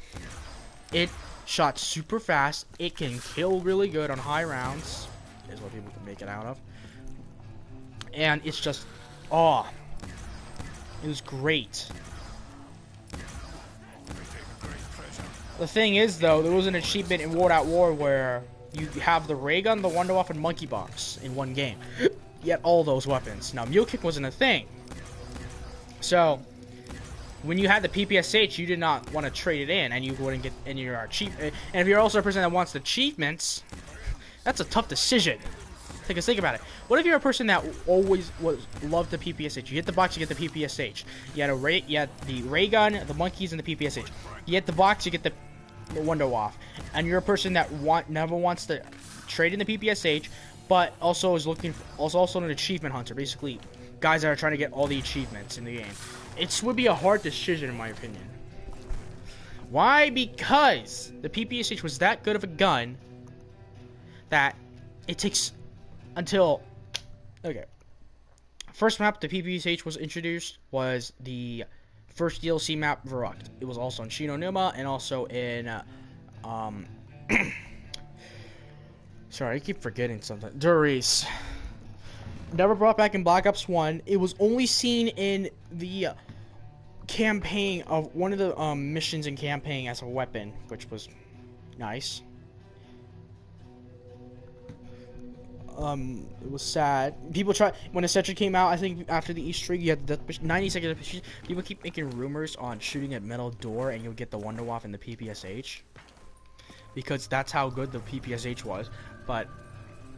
It shot super fast. It can kill really good on high rounds. Is what people can make it out of. And it's just, oh. It was great. The thing is, though, there was an achievement in World at War where... You have the ray gun, the Wonder Weapon, Monkey Box in one game. Yet all those weapons. Now, Mule Kick wasn't a thing. So, when you had the PPSH, you did not want to trade it in, and you wouldn't get any of your achievements. And if you're also a person that wants the achievements, that's a tough decision. Think about it. What if you're a person that always loved the PPSH? You hit the box, you get the PPSH. You had the ray gun, the monkeys, and the PPSH. You hit the box, you get the window off, and you're a person that never wants to trade in the PPSH, but also is looking for, also an achievement hunter. Basically, guys that are trying to get all the achievements in the game. It would be a hard decision in my opinion. Why? Because the PPSH was that good of a gun that it takes until... Okay. First map the PPSH was introduced was the first DLC map, Verrückt. It was also in Shi No Numa and also in... Sorry, I keep forgetting something. Der Riese. Never brought back in Black Ops 1. It was only seen in the campaign of one of the missions in campaign as a weapon, which was nice. It was sad. People try when Eccentric came out. I think after the Easter egg, you had the 90 seconds. People keep making rumors on shooting at Metal Door, and you'll get the Wonder Waff in the PPSH because that's how good the PPSH was. But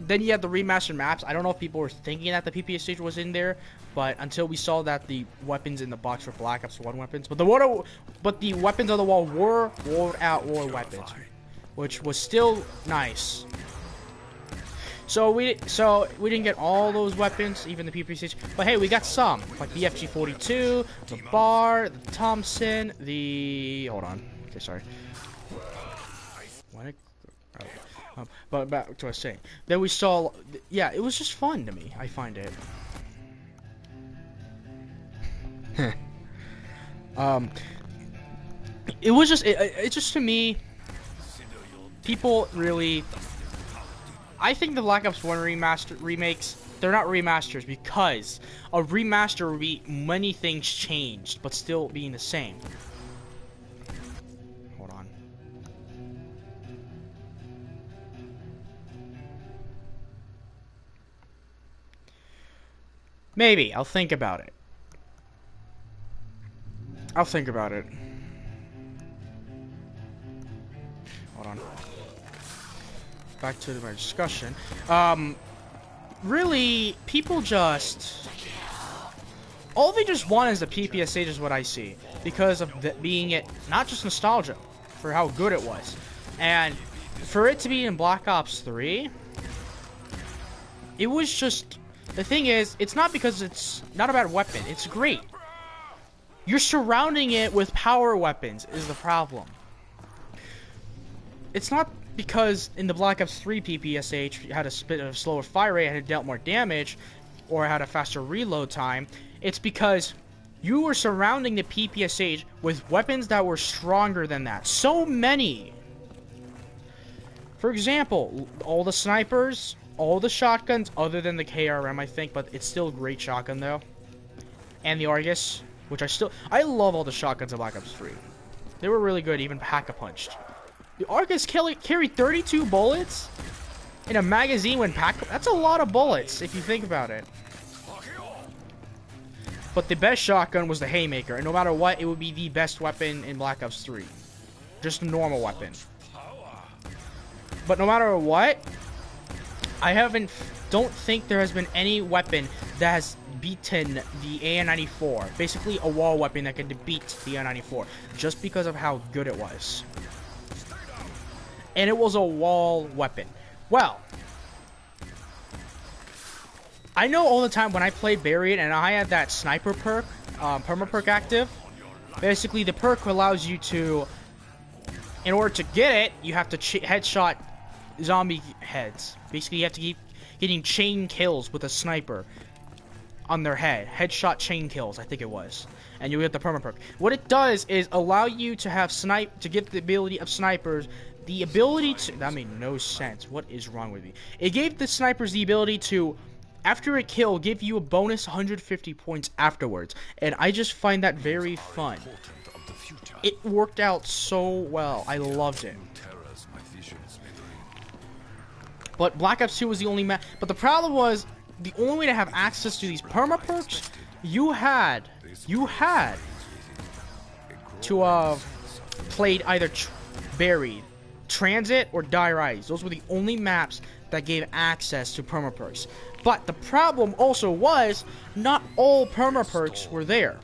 then you had the remastered maps. I don't know if people were thinking that the PPSH was in there, but until we saw that the weapons in the box were Black Ops 1 weapons, but the weapons on the wall were World at War weapons, which was still nice. So we didn't get all those weapons, even the PPSH, but hey, we got some, like the FG42, the Bar, the Thompson, the hold on, okay, sorry. But back to what I was saying. Then we saw, yeah, it was just fun to me. I find it. It was just, it just to me, people really, I think the Black Ops 1 remakes, they're not remasters because a remaster would be many things changed, but still being the same. Hold on. Maybe. I'll think about it. I'll think about it. Hold on. Back to my discussion. Really, people just... all they just want is the PPSH is what I see. Because of being it, not just nostalgia, for how good it was. And for it to be in Black Ops 3, it was just... the thing is, it's not because it's not about weapon. It's great. You're surrounding it with power weapons is the problem. It's not because in the Black Ops 3 PPSH had a bit of a slower fire rate, had dealt more damage, or had a faster reload time. It's because you were surrounding the PPSH with weapons that were stronger than that. So many. For example, all the snipers, all the shotguns, other than the KRM, I think, but it's still a great shotgun though. And the Argus, which I love all the shotguns in Black Ops 3. They were really good, even Pack-a-Punched. The Argus carried 32 bullets in a magazine when that's a lot of bullets, if you think about it. But the best shotgun was the Haymaker, and no matter what, it would be the best weapon in Black Ops 3. Just a normal weapon. But no matter what, don't think there has been any weapon that has beaten the AN-94. Basically a wall weapon that could beat the AN-94, just because of how good it was. And it was a wall weapon. Well, I know all the time when I played Buried and I had that sniper perk, perma perk active, basically the perk allows you to, in order to get it, you have to headshot zombie heads. Basically you have to keep getting chain kills with a sniper on their head. Headshot chain kills, I think it was. And you get the perma perk. What it does is allow you to have to get the ability of snipers, the ability to... that made no sense. What is wrong with me? It gave the snipers the ability to, after a kill, give you a bonus 150 points afterwards. And I just find that very fun. It worked out so well. I loved it. But Black Ops 2 was the only map. But the problem was, the only way to have access to these perma perks, you had to have played either Buried, Transit, or Die Rise. Those were the only maps that gave access to perma perks. But the problem also was, not all perma perks were there.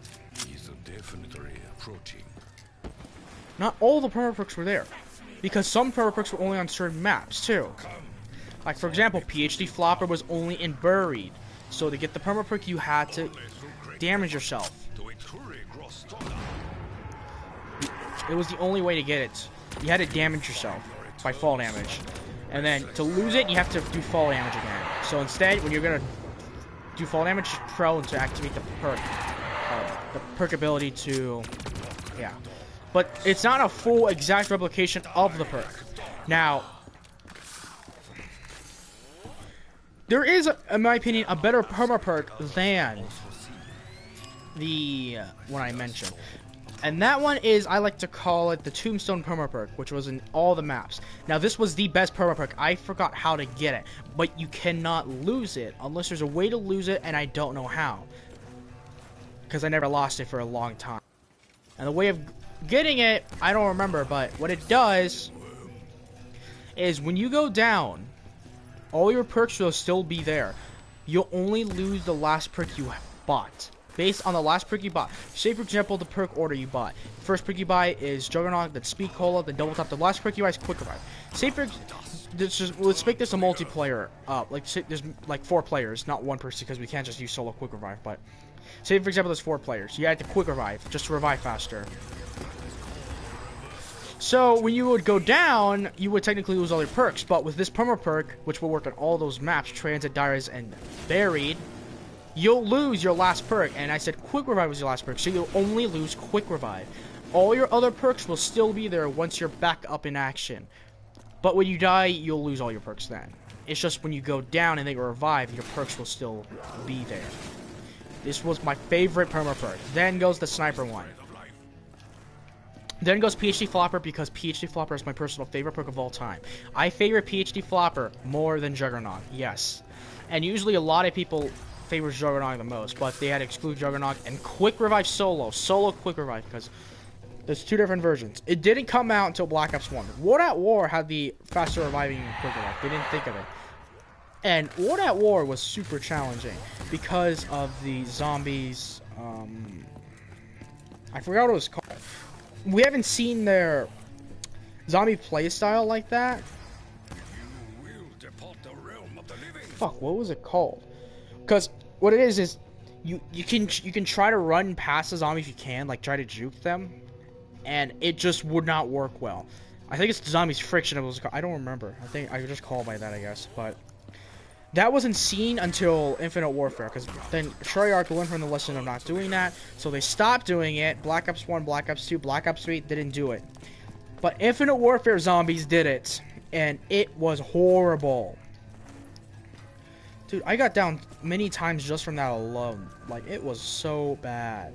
Not all the perma perks were there, because some perma perks were only on certain maps too. Like for example, PhD Flopper was only in Buried. So to get the perma perk, you had to damage yourself. It was the only way to get it. You had to damage yourself by fall damage. And then to lose it, you have to do fall damage again. So instead, when you're gonna do fall damage, prone to activate the perk ability to, yeah. But it's not a full exact replication of the perk. Now, there is, in my opinion, a better perma perk than the one I mentioned. And that one is, I like to call it the Tombstone perma perk, which was in all the maps. Now, this was the best perma perk. I forgot how to get it, but you cannot lose it unless there's a way to lose it, and I don't know how. Because I never lost it for a long time. And the way of getting it, I don't remember, but what it does is when you go down, all your perks will still be there. You'll only lose the last perk you bought. Based on the last perk you bought. Say, for example, the perk order you bought. First perk you buy is Juggernaut, then Speed Cola, then Double Tap. The last perk you buy is Quick Revive. Say, for let's make this a multiplayer. Like, say there's like 4 players, not 1 person, because we can't just use solo Quick Revive. But say, for example, there's 4 players. You had to Quick Revive just to revive faster. So when you would go down, you would technically lose all your perks. But with this perma perk, which will work on all those maps, Transit, Diaries, and Buried, you'll lose your last perk. And I said Quick Revive was your last perk, so you'll only lose Quick Revive. All your other perks will still be there once you're back up in action. But when you die, you'll lose all your perks then. It's just when you go down and they revive, your perks will still be there. This was my favorite perma perk. Then goes the Sniper one. Then goes PhD Flopper, because PhD Flopper is my personal favorite perk of all time. I favor PhD Flopper more than Juggernaut, yes. And usually a lot of people favor Juggernaut the most, but they had to exclude Juggernaut and Quick Revive Solo. Solo Quick Revive, because there's 2 different versions. It didn't come out until Black Ops 1. War at War had the faster reviving Quick Revive. They didn't think of it. And War at War was super challenging because of the zombies. I forgot what it was called. We haven't seen their zombie playstyle like that. Fuck, what was it called? Because what it is you can try to run past the zombies if you can, like try to juke them, and it just would not work well. I think it's the zombies friction. It was, I don't remember. I think I just call it by that, I guess. But that wasn't seen until Infinite Warfare, because then Treyarch learned from the lesson of not doing that, so they stopped doing it. Black Ops 1, Black Ops 2, Black Ops 3 didn't do it. But Infinite Warfare zombies did it, and it was horrible. Dude, I got down many times just from that alone. Like, it was so bad.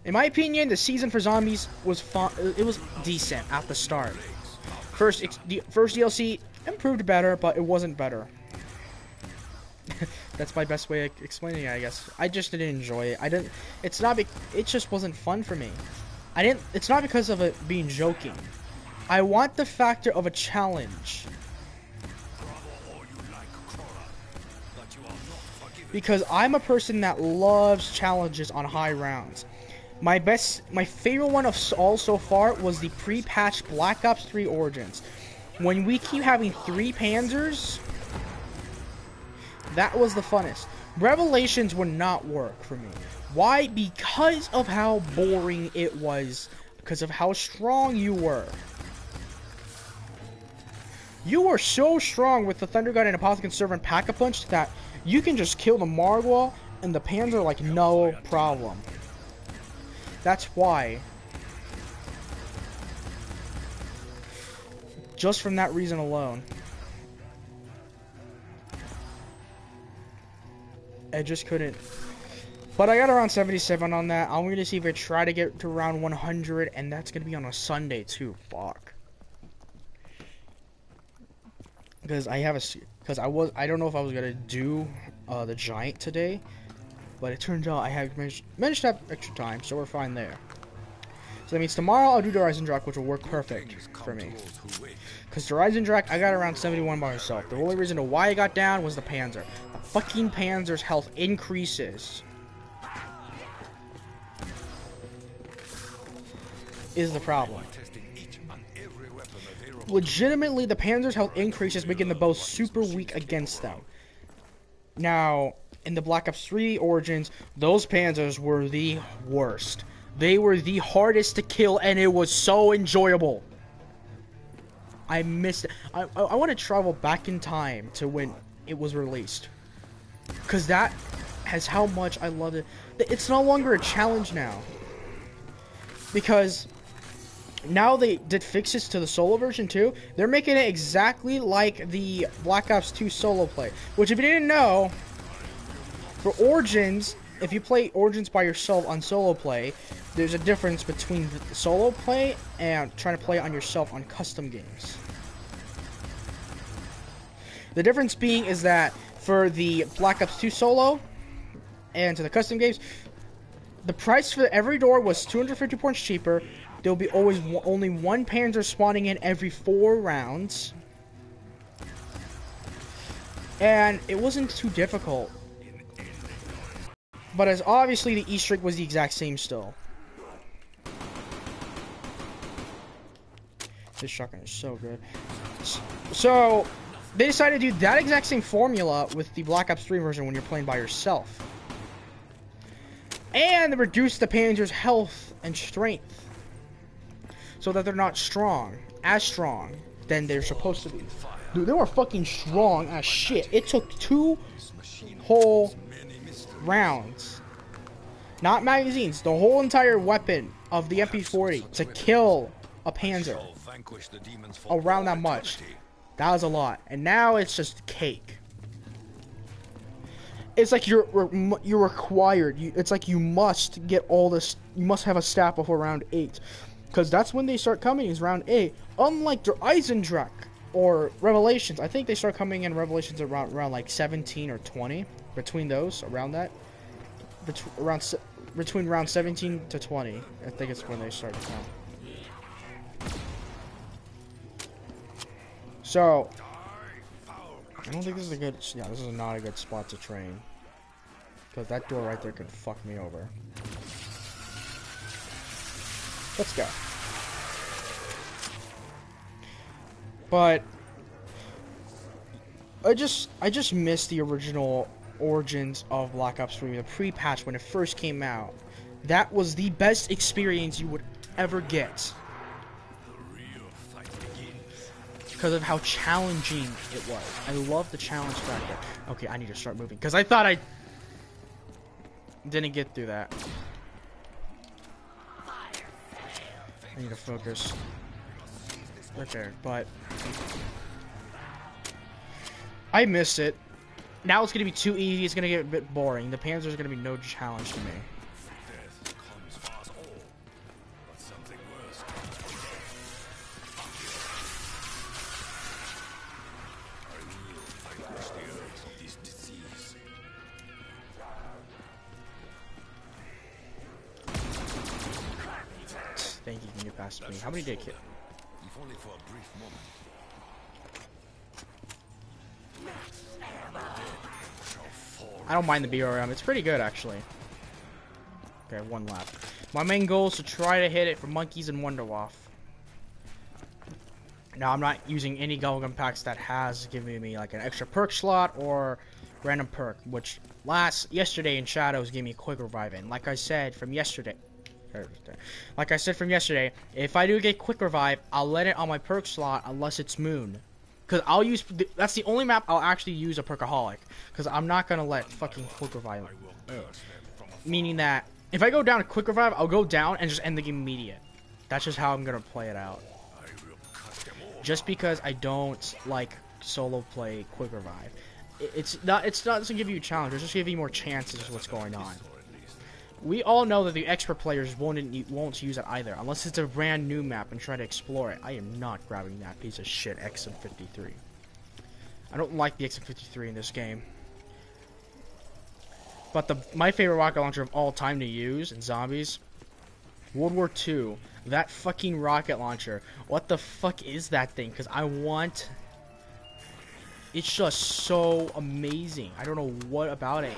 In my opinion, the season for zombies was fun. It was decent at the start. The first DLC improved better, but it wasn't better. That's my best way of explaining it, I guess. I just didn't enjoy it. It just wasn't fun for me. It's not because of it being joking. I want the factor of a challenge. Because I'm a person that loves challenges on high rounds. My favorite one of all so far was the pre-patched Black Ops 3 Origins. When we keep having 3 Panzers, that was the funnest. Revelations would not work for me. Why? Because of how boring it was. Because of how strong you were. You were so strong with the Thunder Gun and Apothicon Servant Pack-a-Punch that you can just kill the Margwall and the Panzer like no problem. That's why. Just from that reason alone. I just couldn't. But I got around 77 on that. I'm going to see if I try to get to around 100, and that's going to be on a Sunday too. Fuck. Because I don't know if I was going to do the Giant today. But it turns out I have managed to have extra time, so we're fine there. So that means tomorrow I'll do the Rise and Drac, which will work perfect for me. Because the Rise and Drac, I got around 71 by myself. The only reason why I got down was the Panzer. The fucking Panzer's health increases. Is the problem. legitimately, the Panzer's health increases, making the bow super weak against them. Now, in the Black Ops 3 Origins, those Panzers were the worst. They were the hardest to kill, and it was so enjoyable. I missed it. I want to travel back in time to when it was released. Because that has how much I loved it. It's no longer a challenge now. Because now they did fixes to the solo version too. They're making it exactly like the Black Ops 2 solo play. Which, if you didn't know, for Origins, if you play Origins by yourself on solo play, there's a difference between the solo play and trying to play on yourself on custom games. The difference being is that for the Black Ops 2 solo and to the custom games, the price for every door was 250 points cheaper. There'll be always only one Panzer spawning in every 4 rounds. And it wasn't too difficult. But as obviously the Easter egg was the exact same still. This shotgun is so good. So they decided to do that exact same formula with the Black Ops 3 version when you're playing by yourself. And they reduced the Panzer's health and strength. So that they're not as strong than they're supposed to be. Dude, they were fucking strong as shit. It took 2 whole rounds, not magazines, the whole entire weapon of the MP40 to kill a Panzer. Around that much. That was a lot. And now it's just cake. It's like you're required. It's like you must get all this. You must have a staff before round 8. Because that's when they start coming, is round 8. Unlike Der Eisendrache or Revelations. I think they start coming in Revelations around like 17 or 20. Between those, around that. Between round 17 to 20. I think it's when they start to come. So, I don't think this is a good... Yeah, this is not a good spot to train. Because that door right there could fuck me over. Let's go. But I just missed the original Origins of Black Ops 3, the pre-patch when it first came out. That was the best experience you would ever get. Because of how challenging it was. I love the challenge factor. Okay, I need to start moving. Because I thought I didn't get through that. I need to focus. Okay, but I missed it. Now it's gonna be too easy. It's gonna get a bit boring. The Panzer's gonna be no challenge to me. Thank you, can get past me. How many did I kill? If only for a brief moment. I don't mind the BRM. It's pretty good, actually. Okay, 1 lap. My main goal is to try to hit it for monkeys and Wonderwaff. Now, I'm not using any Gullgum packs that has given me like an extra perk slot or random perk, which yesterday in Shadows gave me quick revive. And like I said from yesterday, if I do get quick revive, I'll let it on my perk slot unless it's Moon. Because that's the only map I'll actually use a Perkaholic. Because I'm not going to let fucking quick revive. Meaning that if I go down to quick revive, I'll go down and just end the game immediate. That's just how I'm going to play it out. Just because I don't like solo play quick revive. It doesn't give you a challenge, it's just giving you more chances of what's going on. We all know that the expert players won't use it either, unless it's a brand new map and try to explore it. I am not grabbing that piece of shit XM53. I don't like the XM53 in this game. But my favorite rocket launcher of all time to use in zombies, World War II. That fucking rocket launcher. What the fuck is that thing? Because I want... It's just so amazing. I don't know what about it.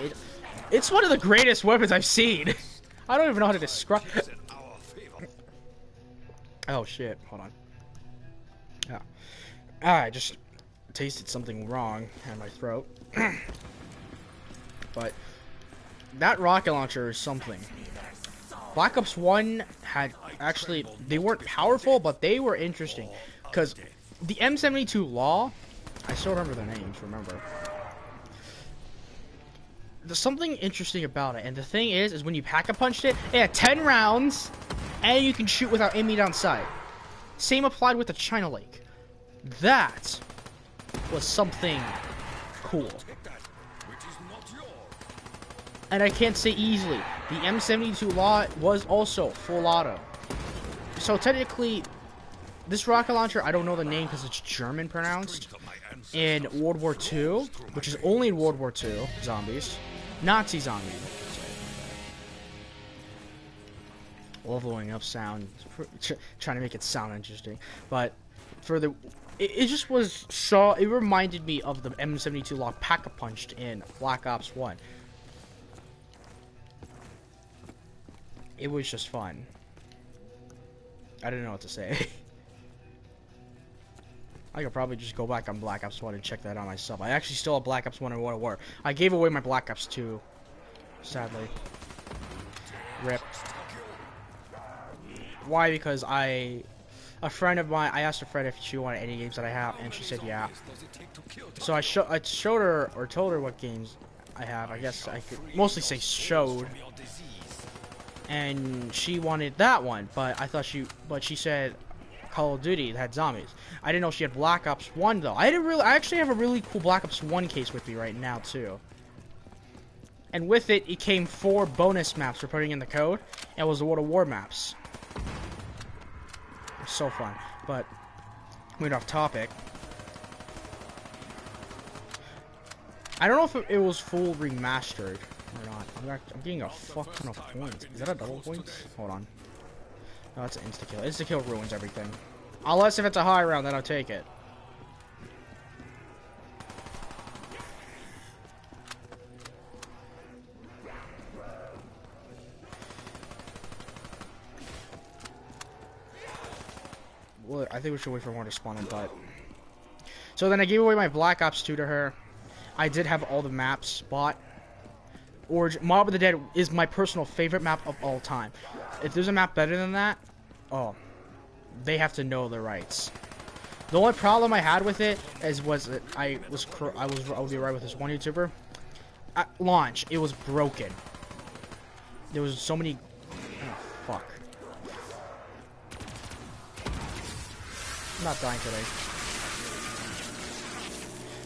It's one of the greatest weapons I've seen. I don't even know how to describe it. Oh shit, hold on. Yeah. I just tasted something wrong in my throat. But that rocket launcher is something. Black Ops 1 had actually, they weren't powerful, but they were interesting. Because the M72 Law, I still remember their names, remember. There's something interesting about it, and the thing is when you pack-a-punched it, it had 10 rounds, and you can shoot without aiming down sight. Same applied with the China Lake. That was something cool. And I can't say easily, the M72 Law was also full auto. So technically, this rocket launcher, I don't know the name because it's German pronounced. In World War II, which is only in World War II, zombies. Nazi zombies. Leveling up sound, trying to make it sound interesting. But for the, it just was so, it reminded me of the M72 Law pack-a-punched in Black Ops 1. It was just fun. I didn't know what to say. I could probably just go back on Black Ops 1 and check that out myself. I actually still have Black Ops 1 and World War. I gave away my Black Ops 2, sadly. RIP. Why? Because a friend of mine, I asked a friend if she wanted any games that I have, and she said yeah. So I showed her, or told her what games I have. I guess I could mostly say showed. And she wanted that one, but she said Call of Duty that had zombies. I didn't know she had Black Ops 1 though. I actually have a really cool Black Ops 1 case with me right now too. And with it, it came 4 bonus maps for putting in the code. And it was the World of War maps. It was so fun. But, moving off topic. I don't know if it was full remastered or not. I'm getting a fuck ton of points. Is that a double point? Hold on. No, that's an insta-kill. Insta-kill ruins everything. Unless if it's a high round, then I'll take it. Well, I think we should wait for one to spawn in, but... So then I gave away my Black Ops 2 to her. I did have all the maps bought. Mob of the Dead is my personal favorite map of all time. If there's a map better than that, oh, they have to know their rights. The only problem I had with it was that I would be right with this one YouTuber. At launch, it was broken. There was so many. Oh, fuck. I'm not dying today.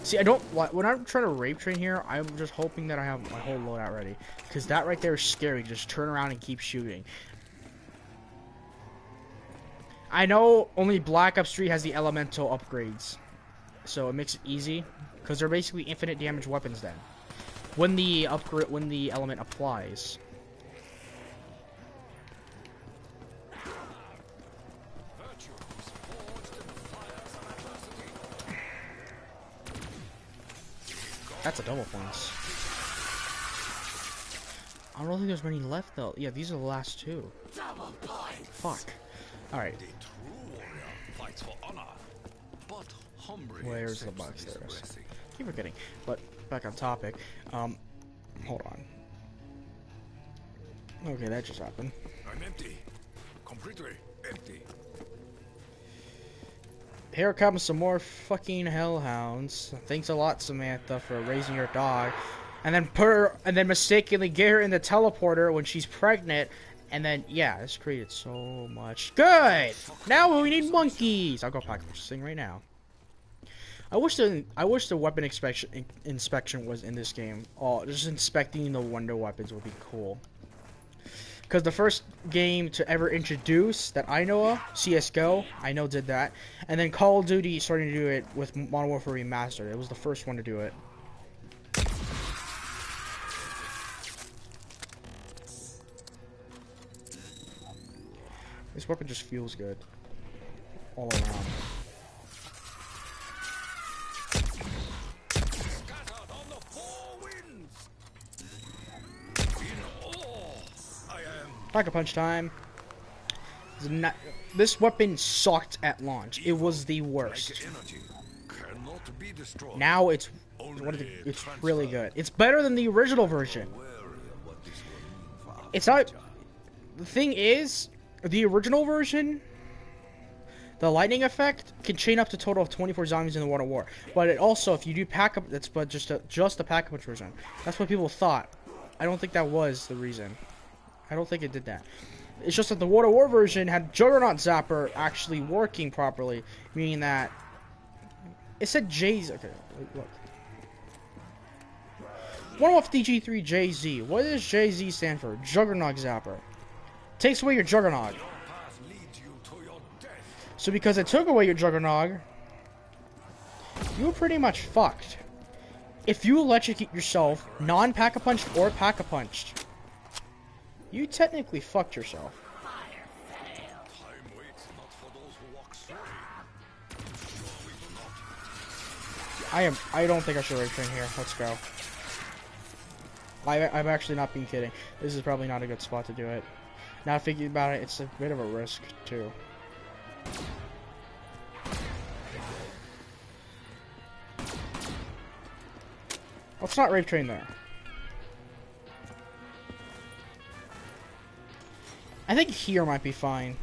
See, I don't, when I'm trying to rape train here, I'm just hoping that I have my whole loadout ready. Because that right there is scary. Just turn around and keep shooting. I know only Black Ops 3 has the elemental upgrades. So it makes it easy. Because they're basically infinite damage weapons then. When the element applies. That's a double points. I don't think there's many left though. Yeah, these are the last 2. Fuck. Alright. Where's the box? There it is. Keep forgetting. But back on topic. Hold on. Okay, that just happened. I'm empty. Completely empty. Here comes some more fucking hellhounds. Thanks a lot, Samantha, for raising your dog. And then mistakenly get her in the teleporter when she's pregnant. And then, yeah, this created so much. Good! Now we need monkeys! I'll go pack this thing right now. I wish the weapon inspection was in this game. Oh, just inspecting the wonder weapons would be cool. Because the first game to ever introduce that I know of, CSGO, I know did that. And then Call of Duty starting to do it with Modern Warfare Remastered. It was the first one to do it. This weapon just feels good. All around. Pack-a-punch time. This weapon sucked at launch. It was the worst. cannot be destroyed. Now it's Only it's really good. It's better than the original version. Wary of what this will mean for our It's not. future. The thing is, the original version, the lightning effect can chain up to a total of 24 zombies in the World of War. But it also, if you do pack up, that's but just a pack up version. That's what people thought. I don't think that was the reason. I don't think it did that. It's just that the World of War version had Juggernaut Zapper actually working properly, meaning that it said J's. Okay, look. 1 off DG3 JZ. What does JZ stand for? Juggernaut Zapper. Takes away your Juggernaut. Your path leads you to your death. So because it took away your Juggernaut, you were pretty much fucked. If you electrocute yourself, non-pack-a-punched or pack-a-punched, you technically fucked yourself. Time waits not for those who walk straight. Sure we do not. I don't think I should race train here. Let's go. I'm actually not being kidding. This is probably not a good spot to do it. Now thinking about it, it's a bit of a risk too. Let's not rape train there. I think here might be fine.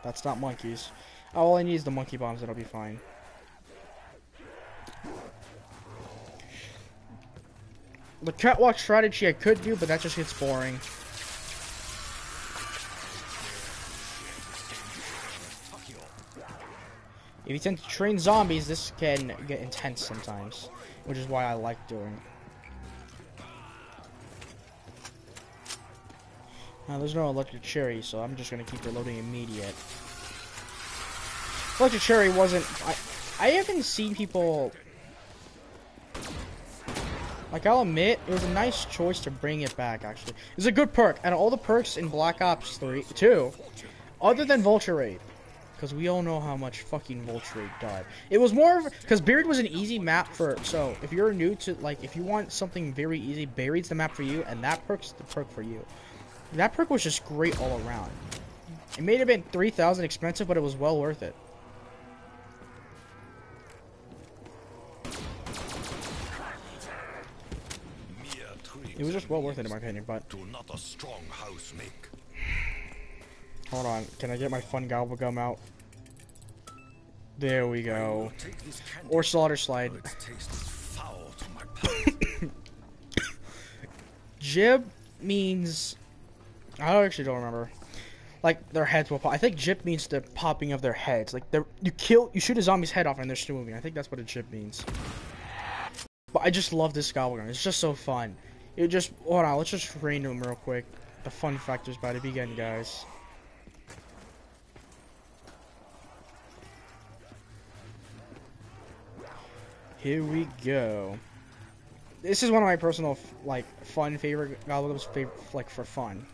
That's not monkeys. All I need is the monkey bombs, it'll be fine. The catwalk strategy I could do, but that just gets boring. If you tend to train zombies, this can get intense sometimes, which is why I like doing. Now, there's no electric cherry, so I'm just gonna keep reloading immediate. Electric cherry wasn't. I haven't seen people. Like, I'll admit, it was a nice choice to bring it back, actually. It's a good perk, and all the perks in Black Ops 2, other than Vulture Raid, because we all know how much fucking Vulture Raid died. It was more of, because Buried was an easy map for, so, if you're new to, like, if you want something very easy, Buried's the map for you, and that perk's the perk for you. That perk was just great all around. It may have been 3,000 expensive, but it was well worth it. It was just well worth it in my opinion, but... Do not a strong house make. Hold on, can I get my fun gobble gum out? There we go. Take this candy, Or slaughter slide. for its taste is foul to my palate. Jib means... I actually don't remember. Like, their heads will pop. I think jib means the popping of their heads. Like, you shoot a zombie's head off and they're still moving. I think that's what a jib means. But I just love this gobble gum. It's just so fun. It just, hold on, let's just train them real quick. The fun factor's about to begin, guys. Here we go. This is one of my personal, like, fun favorite gobblegums, like, for fun.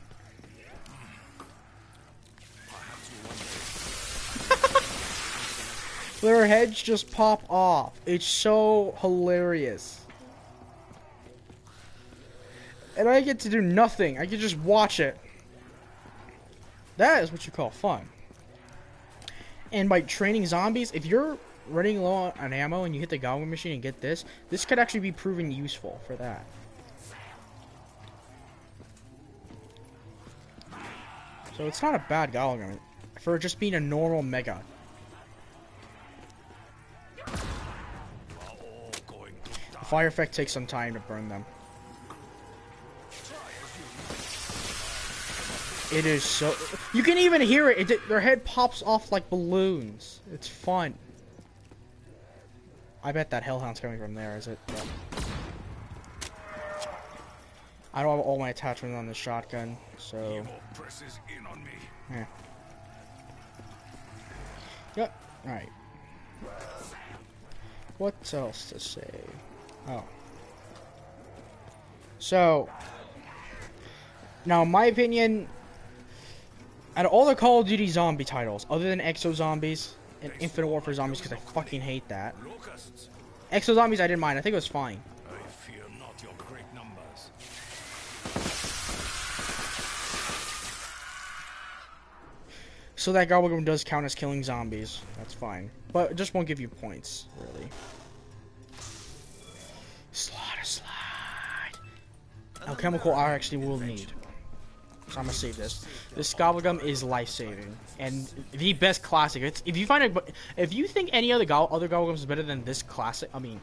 Their heads just pop off. It's so hilarious. And I get to do nothing. I can just watch it. That is what you call fun. And by training zombies, if you're running low on ammo and you hit the goblin machine and get this could actually be proven useful for that. So it's not a bad goblin for just being a normal mega. The fire effect takes some time to burn them. It is so... You can even hear it. Their head pops off like balloons. It's fun. I bet that hellhound's coming from there, is it? Yeah. I don't have all my attachments on the shotgun, so... Presses in on me. Yeah. Yep. Alright. What else to say? Oh. So... Now, in my opinion... Out of all the Call of Duty zombie titles, other than Exo Zombies and Infinite Warfare Zombies, because I fucking hate that. Locusts, Exo Zombies I didn't mind. I think it was fine. I fear not your great numbers. So that gobblegum does count as killing zombies. That's fine. but it just won't give you points, really. Slide. Alchemical I actually will need. So I'm gonna save this. This Gobblegum is life-saving and the best classic. If you think any other Gobblegum is better than this classic, I mean,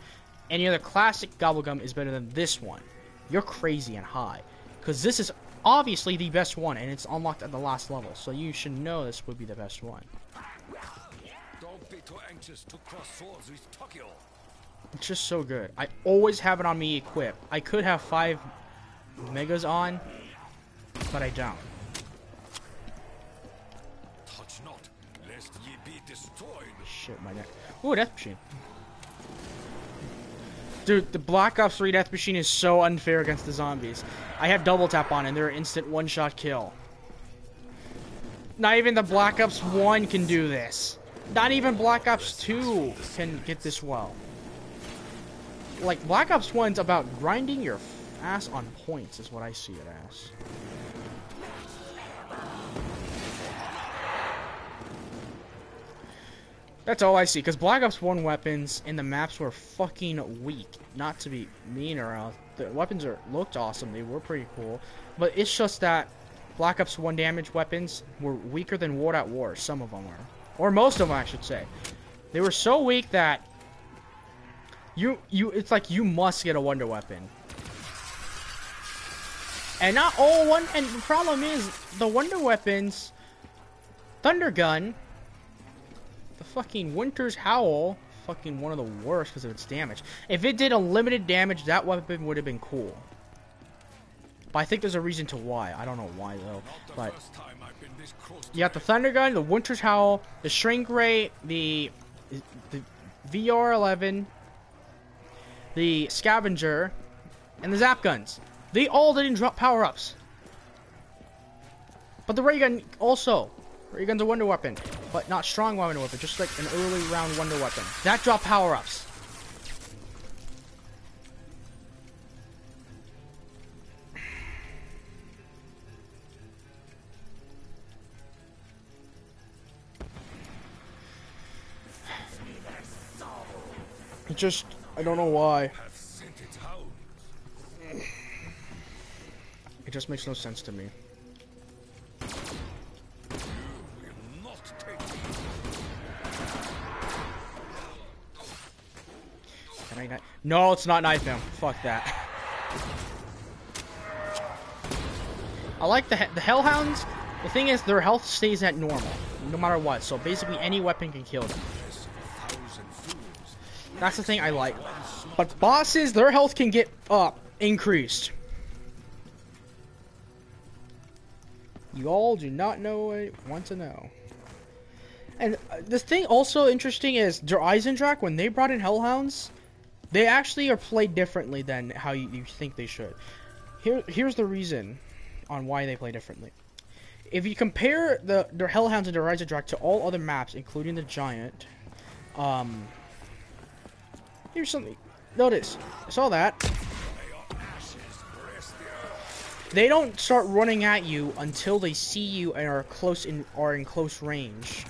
any other classic Gobblegum is better than this one, you're crazy and high. Because this is obviously the best one, and it's unlocked at the last level. So you should know this would be the best one. Don't be too anxious to cross swords with Tokyo. It's just so good. I always have it on me equipped. I could have 5 megas on, but I don't. Touch not, lest ye be destroyed. Shit, my neck. Ooh, Death Machine. Dude, the Black Ops 3 Death Machine is so unfair against the zombies. I have double tap on and they're instant one-shot kill. Not even the Black Ops 1 can do this. Not even Black Ops 2 can get this well. Like, Black Ops 1's about grinding your ass on points is what I see it as. That's all I see, because Black Ops 1 weapons in the maps were fucking weak. Not to be mean or the weapons looked awesome, they were pretty cool. But it's just that Black Ops 1 damage weapons were weaker than World at War, some of them were. Or most of them, I should say. They were so weak that it's like you must get a Wonder Weapon. And not all and the problem is, the Wonder Weapons, Thunder Gun, the fucking Winter's Howl, fucking one of the worst because of its damage. If it did unlimited damage, that weapon would have been cool. But I think there's a reason to why. I don't know why though. But you got the Thunder Gun, the Winter's Howl, the Shrink Ray, the VR-11, the Scavenger, and the Zap Guns. They all didn't drop power-ups. But the Ray Gun also. Ray Gun's a Wonder Weapon, but not strong Wonder Weapon, just like an early round Wonder Weapon. That dropped power-ups. I don't know why. It just makes no sense to me. Can I not? No, it's not knife him. Fuck that. I like the Hellhounds. The thing is, their health stays at normal, no matter what. So basically, any weapon can kill them. That's the thing I like. But bosses, their health can get increased. You all do not know what I want to know. And the thing also interesting is, Der Eisendrache, when they brought in Hellhounds, they actually are played differently than how you think they should. Here's the reason on why they play differently. If you compare their Hellhounds and Der Eisendrache to all other maps, including the Giant, here's something. Notice, I saw that. They don't start running at you until they see you and are in close range.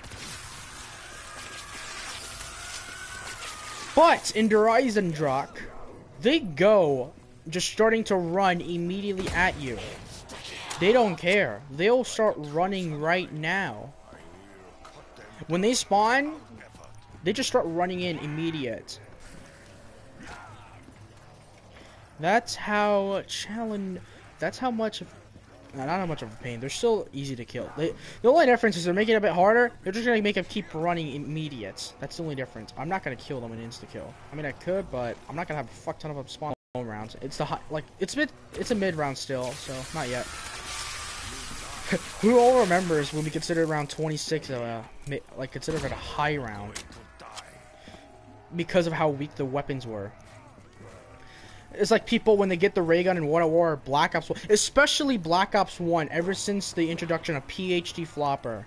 But in Der Eisendrache, they go just starting to run immediately at you. They don't care. They'll start running right now. When they spawn, they just start running in immediate. That's how much of, not how much of a pain. They're still easy to kill. The only difference is they're making it a bit harder. They're just gonna make them keep running immediate. That's the only difference. I'm not gonna kill them in insta kill. I mean, I could, but I'm not gonna have a fuck ton of them spawn rounds. It's a mid round still, so not yet. Who all remembers when we considered round 26 considered it a high round because of how weak the weapons were. It's like people when they get the ray gun in World at War or Black Ops 1, especially Black Ops 1, ever since the introduction of PhD Flopper.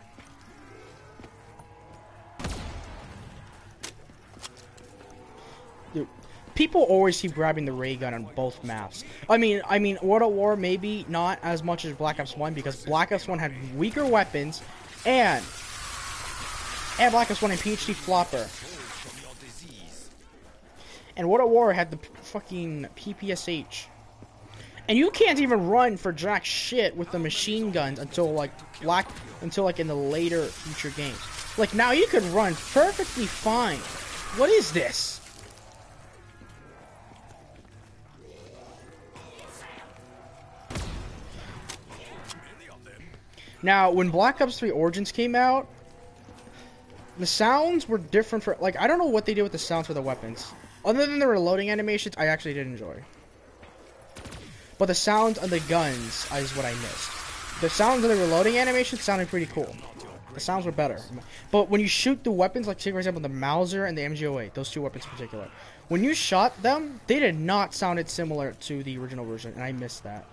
Dude, people always keep grabbing the ray gun on both maps. I mean, World at War maybe not as much as Black Ops 1 because Black Ops 1 had weaker weapons and And Black Ops 1 and PhD Flopper. From your disease. And World at War had the fucking PPSH. And you can't even run for jack shit with the machine guns until like in the later future games. Like now you could run perfectly fine. What is this? Now when Black Ops 3 Origins came out, the sounds were different for like I don't know what they did with the sounds for the weapons. Other than the reloading animations, I actually did enjoy. But the sounds of the guns is what I missed. The sounds of the reloading animations sounded pretty cool. The sounds were better. But when you shoot the weapons, like take for example the Mauser and the MG08, those two weapons in particular, when you shot them, they did not sound similar to the original version, and I missed that.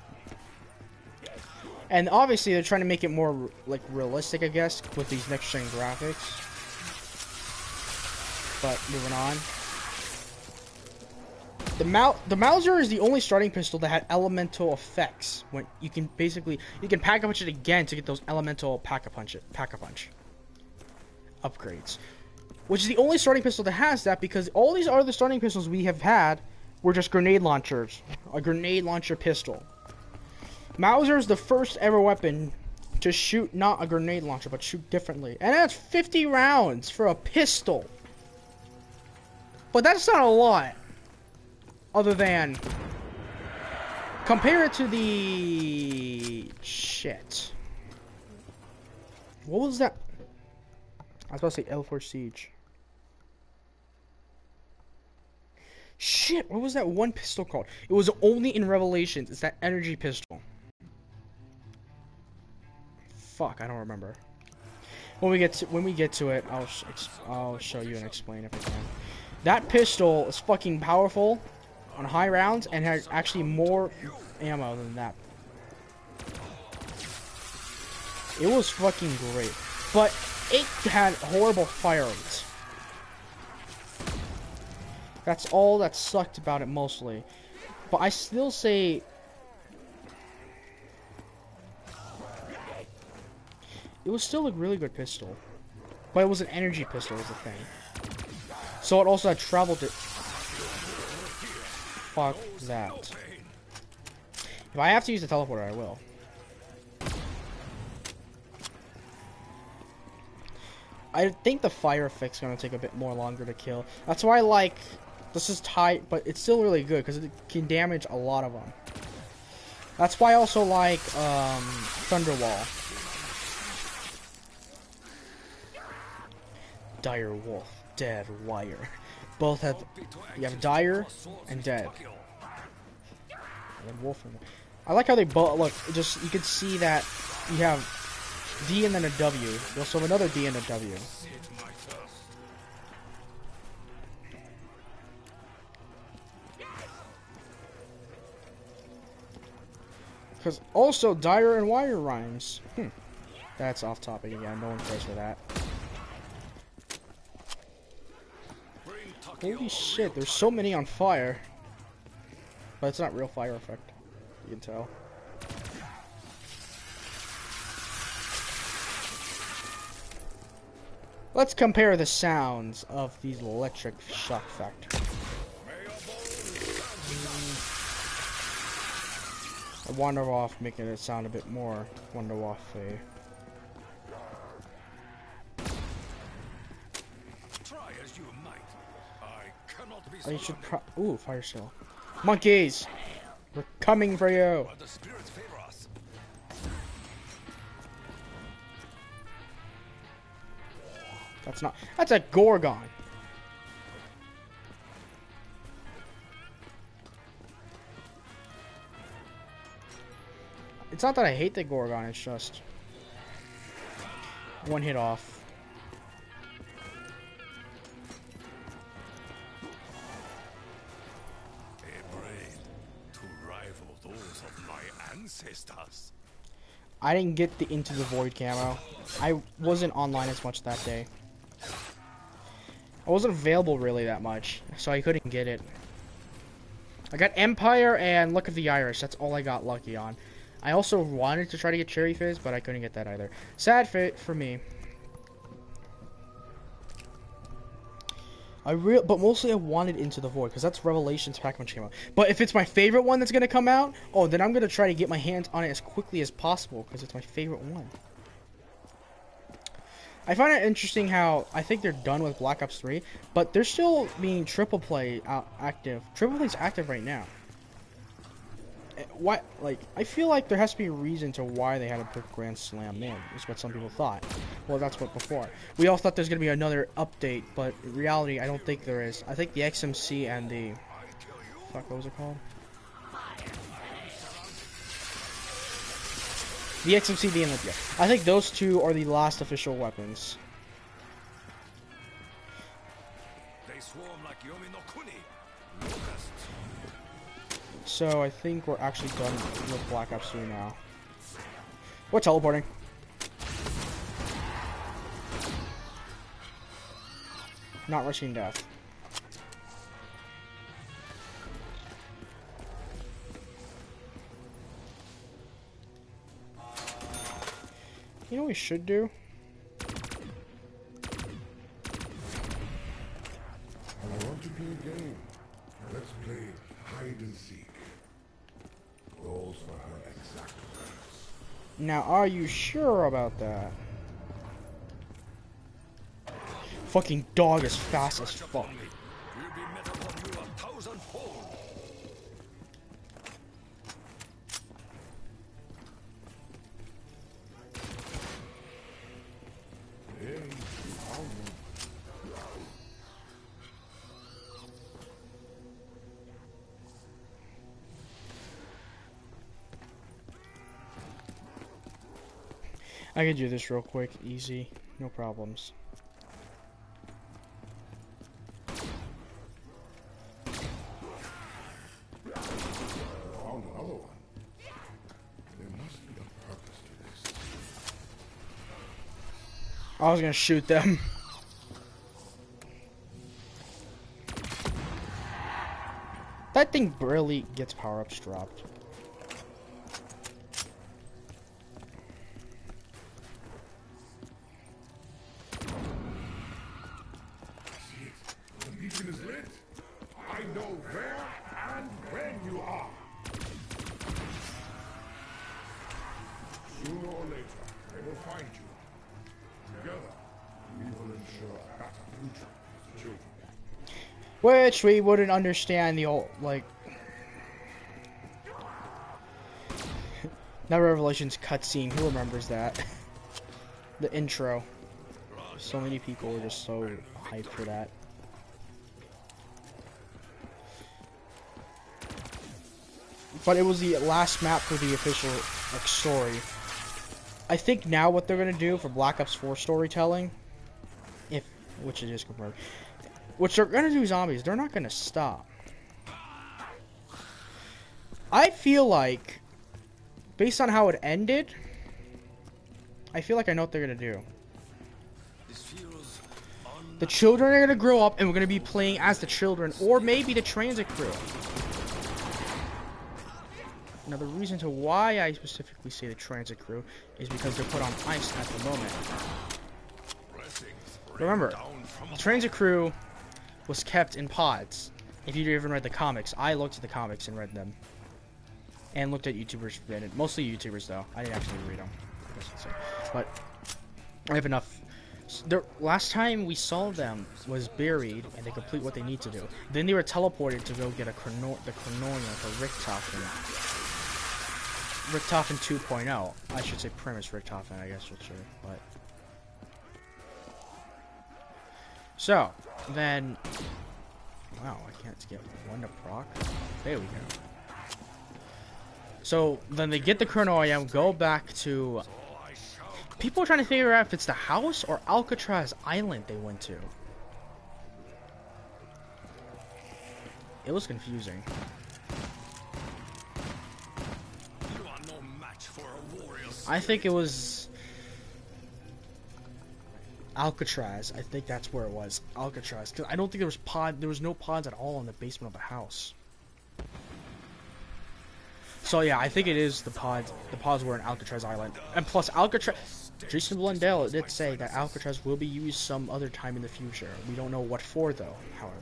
And obviously they're trying to make it more like realistic, I guess, with these next-gen graphics. But moving on. The Mauser is the only starting pistol that had elemental effects. When you can pack-a-punch it again to get those elemental pack-a-punch upgrades. Which is the only starting pistol that has that, because all these other starting pistols we have had were just grenade launchers. A grenade launcher pistol. Mauser is the first ever weapon to shoot not a grenade launcher, but shoot differently. And that's 50 rounds for a pistol. But that's not a lot. Other than compare it to the shit. What was that? I was about to say L4 Siege. Shit, what was that one pistol called? It was only in Revelations. It's that energy pistol. Fuck, I don't remember. When we get to it, I'll show you and explain if I can. That pistol is fucking powerful on high rounds and has actually more ammo than that. It was fucking great, but it had horrible fire rates. That's all that sucked about it mostly. But I still say it was still a really good pistol. But it was an energy pistol was the thing. So it also had travel to fuck that. If I have to use the teleporter, I will. I think the fire effect's gonna take a bit more longer to kill. That's why I like this is tight, but it's still really good because it can damage a lot of them. That's why I also like Thunderwall. Dire Wolf, Dead Wire. Both have you have Dire and Dead. And Wolf. I like how they both look. Just you can see that you have D and then a W. You also have another D and a W. Because also Dire and Wire rhymes. That's off topic again. No one cares for that. Holy shit, there's so many on fire. But it's not real fire effect. You can tell. Let's compare the sounds of these electric shock factories. I wander off, making it sound a bit more Wonder Waff-y. Try as you might. I cannot be Oh, you should ooh, fire shell. Monkeys! We're coming for you! but the spirits favor us. That's a Gorgon. It's not that I hate the Gorgon, it's just one hit off. A brain to rival those of my ancestors. I didn't get the Into the Void camo. I wasn't online as much that day. I wasn't available really that much, so I couldn't get it. I got Empire and Look of the Irish. That's all I got lucky on. I also wanted to try to get Cherry Fizz, but I couldn't get that either. Sad fit for me. But mostly I wanted Into the Void because that's Revelations Pac-Man came out. But if it's my favorite one that's gonna come out, oh, then I'm gonna try to get my hands on it as quickly as possible because it's my favorite one. I find it interesting how I think they're done with Black Ops 3, but they're still being Triple Play active. Triple Play's active right now. Why? Like, I feel like there has to be a reason to why they had to put Grand Slam in. Is what some people thought. Well, that's what before. We all thought there's gonna be another update, but in reality, I don't think there is. I think the XMC and the fuck, what was it called? The XMC and Olympia. I think those two are the last official weapons. They swarm like Yomi no Kuni. Locusts. So I think we're actually done with Black Ops 3 now. We're teleporting. Not rushing death. You know what we should do? I want to play a game. Let's play hide and seek. Rolls for her exact words. Now, are you sure about that? Fucking dog is fast as fuck. Will be met upon you 1,000-fold. I can do this real quick, easy, no problems. Found another one. There must be a purpose to this. I was gonna shoot them. That thing barely gets power-ups dropped. The beacon is lit. I know where and when you are. Sooner or later, I will find you. Together, we will ensure a better future for the children. Which we wouldn't understand the old, like... That Revelations cutscene, who remembers that? The intro. So many people were just so hyped for that. But it was the last map for the official, like, story. I think now what they're gonna do for Black Ops 4 storytelling, which it is confirmed, which they're gonna do zombies, they're not gonna stop. I feel like, based on how it ended, I feel like I know what they're gonna do. This feels The children are gonna grow up and we're gonna be playing as the children, or maybe the transit crew. Now the reason to why I specifically say the transit crew is because they're put on ice at the moment. Remember, the transit crew was kept in pods. If you even read the comics, I looked at the comics and read them. And looked at YouTubers, mostly YouTubers though. I didn't actually read them. I guess I'd say. But I have enough. Last time we saw them was buried and they complete what they need to do. Then they were teleported to go get the Chrononia for Richtofen. Richtofen 2.0. I should say Primus Richtofen, I guess for sure. But so then, wow, I can't get one to proc. There we go. So then they get the Chronoia, go back to. People are trying to figure out if it's the house or Alcatraz Island they went to. It was confusing. You are no match for a warrior. I think it was Alcatraz. I think that's where it was. Alcatraz. Because I don't think there was no pods at all in the basement of the house. So yeah, I think it is the pods. The pods were in Alcatraz Island. And plus Alcatraz. Jason Blundell did say that Alcatraz will be used some other time in the future. We don't know what for, though, however.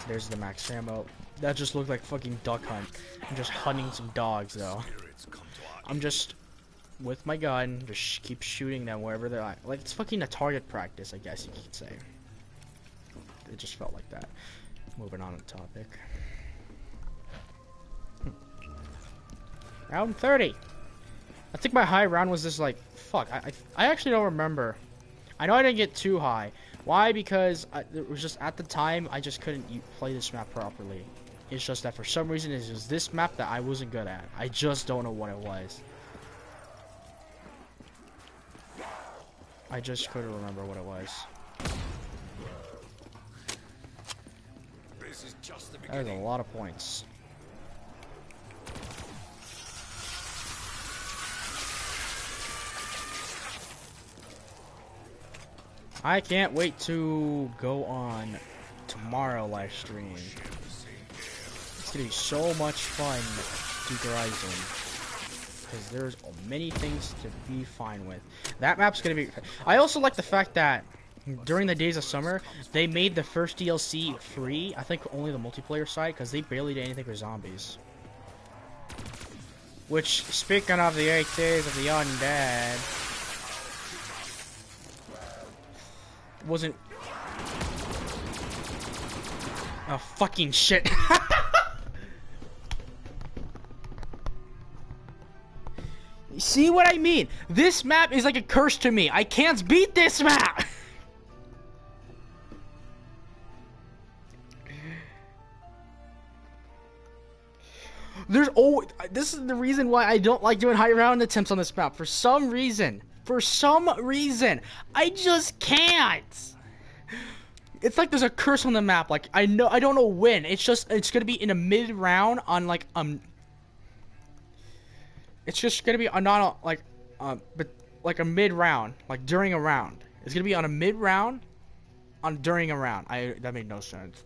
There's the max ammo. That just looked like fucking Duck Hunt. I'm just hunting some dogs, though. I'm just with my gun, just keep shooting them wherever they're at. Like, it's fucking a target practice, I guess you could say. It just felt like that. Moving on to topic. Round 30. I think my high round was just like, fuck, I actually don't remember. I know I didn't get too high. Why? Because it was just at the time I just couldn't play this map properly. It's just that for some reason it was this map that I wasn't good at. I just don't know what it was. I just couldn't remember what it was. This is just the That was beginning. a lot of points. I can't wait to go on tomorrow live stream. It's gonna be so much fun to do Horizon, because there's many things to be fine with. That map's gonna be. I also like the fact that during the days of summer they made the first DLC free. I think only the multiplayer side, because they barely did anything for zombies. Which, speaking of the 8 days of the undead, wasn't. Oh, fucking shit. See what I mean? This map is like a curse to me. I can't beat this map. There's always. This is the reason why I don't like doing high round attempts on this map. For some reason, I just can't. It's like there's a curse on the map. Like I don't know when. It's gonna be in a mid round on like It's just gonna be not like but like a mid round, like during a round. It's gonna be on a mid round, during a round. That made no sense.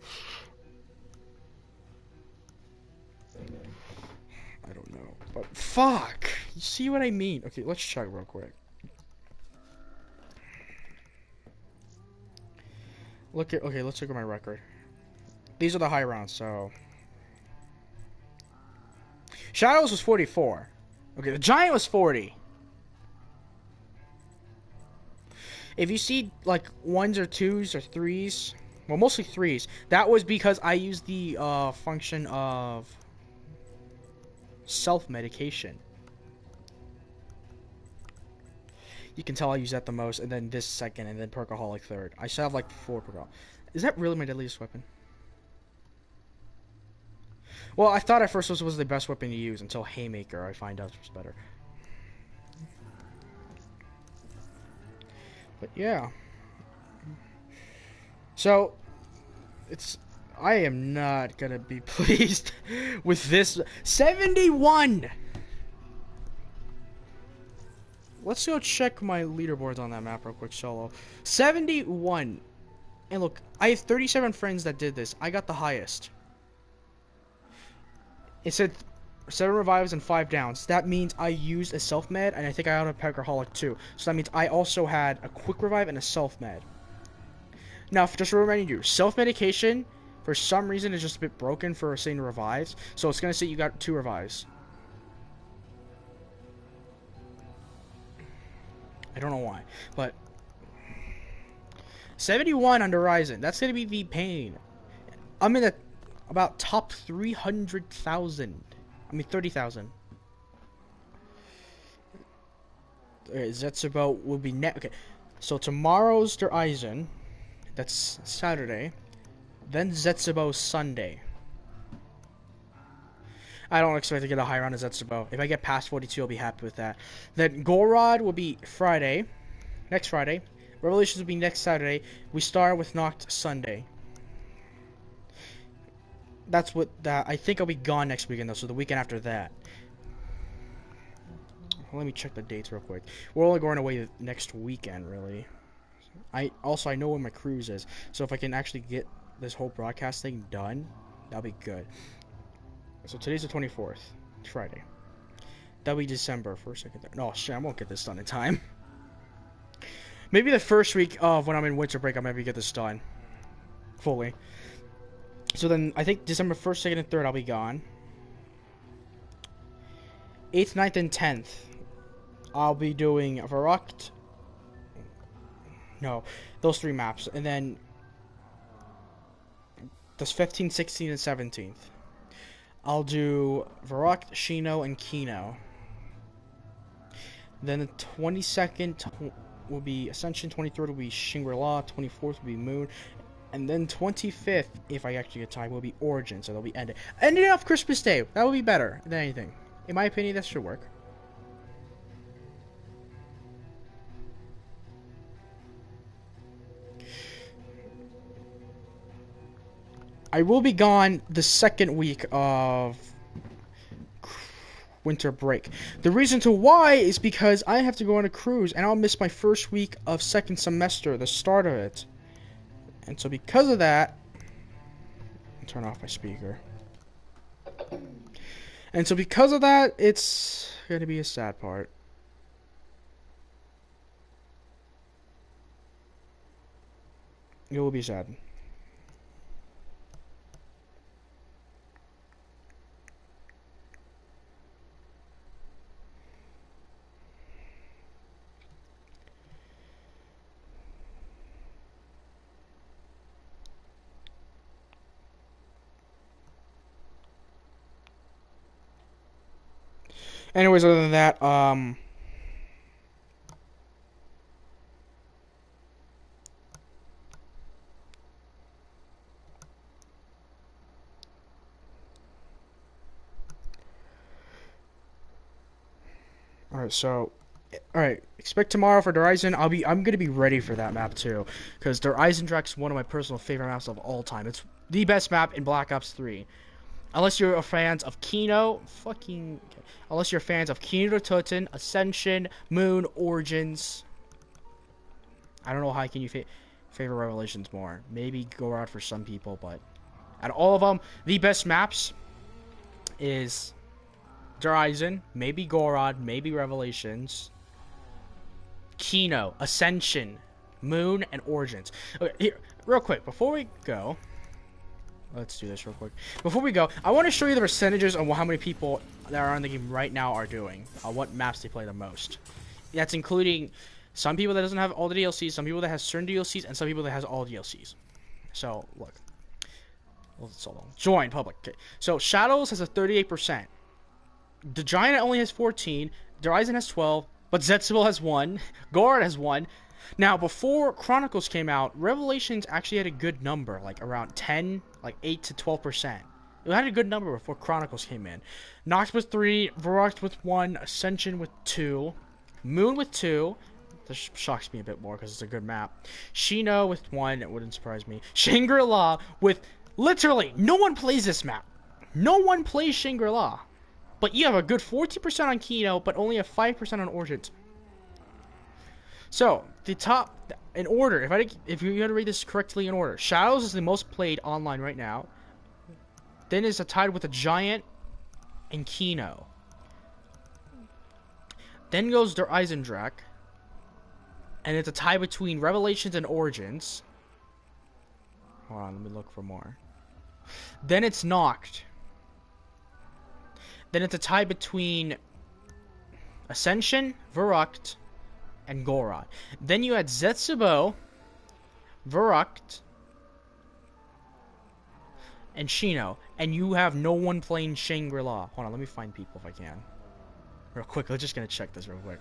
I don't know, but fuck. You see what I mean? Okay, let's check real quick. Okay, let's look at my record. These are the high rounds, so Shadows was 44. Okay, the Giant was 40. If you see like 1s or 2s or 3s, well mostly 3s, that was because I used the function of self-medication. You can tell I use that the most, and then this second, and then Perkaholic third. I should have like 4 Perkaholic. Is that really my deadliest weapon? Well, I thought at first this was the best weapon to use until Haymaker. I find out it's better. But yeah. So, I am not gonna be pleased with this. 71! Let's go check my leaderboards on that map real quick, solo. 71. And look, I have 37 friends that did this. I got the highest. It said 7 revives and 5 downs. That means I used a self-med, and I think I had a Perkaholic too. So that means I also had a quick revive and a self-med. Now, just to remind you, self-medication, for some reason, is just a bit broken for saying revives. So it's going to say you got 2 revives. I don't know why, but 71 on Horizon. That's gonna be the pain. I'm in the about top 300,000. I mean 30,000. Zetsubo will be net. Okay, so tomorrow's Horizon. That's Saturday. Then Zetsubo Sunday. I don't expect to get a high round of Zetsubo. If I get past 42, I'll be happy with that. Then Gorod will be Friday. Next Friday. Revelations will be next Saturday. We start with Noct Sunday. That's what I think I'll be gone next weekend though, so the weekend after that. Let me check the dates real quick. We're only going away next weekend, really. I know when my cruise is, so if I can actually get this whole broadcast thing done, that'll be good. So today's the 24th, it's Friday. That'll be December 1st, 2nd, 3rd. No, shit, I won't get this done in time. Maybe the first week of when I'm in winter break, I'll maybe get this done fully. So then, I think December 1st, 2nd, and 3rd, I'll be gone. 8th, 9th, and 10th, I'll be doing Verrückt. No, those 3 maps. And then, this 15th, 16th, and 17th, I'll do Verrückt, Shino, and Kino. Then the 22nd will be Ascension, 23rd will be Shangri-La, 24th will be Moon, and then 25th, if I actually get time, will be Origin, so they'll be ended. Ending off Christmas Day, that will be better than anything. In my opinion, that should work. I will be gone the second week of winter break. The reason to why is because I have to go on a cruise and I'll miss my first week of second semester, the start of it. And so because of that, I'll turn off my speaker. And so because of that, it's going to be a sad part. It will be sad. Anyways, other than that, alright, so, alright, expect tomorrow for Horizon. I'm gonna be ready for that map too, because Horizon Drake's one of my personal favorite maps of all time. It's the best map in Black Ops 3. Unless you're a fans of Kino, unless you're fans of Kino Toten, Ascension, Moon, Origins. I don't know how can you favor Revelations more. Maybe Gorod for some people, but out of all of them, the best maps is Horizon, maybe Gorod, maybe Revelations, Kino, Ascension, Moon, and Origins. Okay, here, real quick, before we go, let's do this real quick. Before we go, I want to show you the percentages on how many people that are on the game right now are doing. What maps they play the most. That's including some people that doesn't have all the DLCs, some people that has certain DLCs, and some people that has all DLCs. So, look. Join public. Okay. So, Shadows has a 38%. The Giant only has 14. Horizon has 12. But Zetsubo has 1. Gorod has 1. Now, before Chronicles came out, Revelations actually had a good number, like around 10, like 8 to 12%. It had a good number before Chronicles came in. Nox with 3, Verrückt with 1, Ascension with 2, Moon with 2. This shocks me a bit more because it's a good map. Shino with 1, it wouldn't surprise me. Shangri-La with, literally, no one plays this map. No one plays Shangri-La. But you have a good 40% on Kino, but only a 5% on Origins. So, the top, in order, if you had to read this correctly in order, Shadows is the most played online right now. Then is tied with a Giant and Kino. Then goes Der Eisendrache. And it's a tie between Revelations and Origins. Hold on, let me look for more. Then it's Noct. Then it's a tie between Ascension, Verrückt, and Gorod. Then you had Zetsubo, Verrückt, and Shino. And you have no one playing Shangri-La. Hold on, let me find people if I can. Real quick, I'm just gonna check this real quick.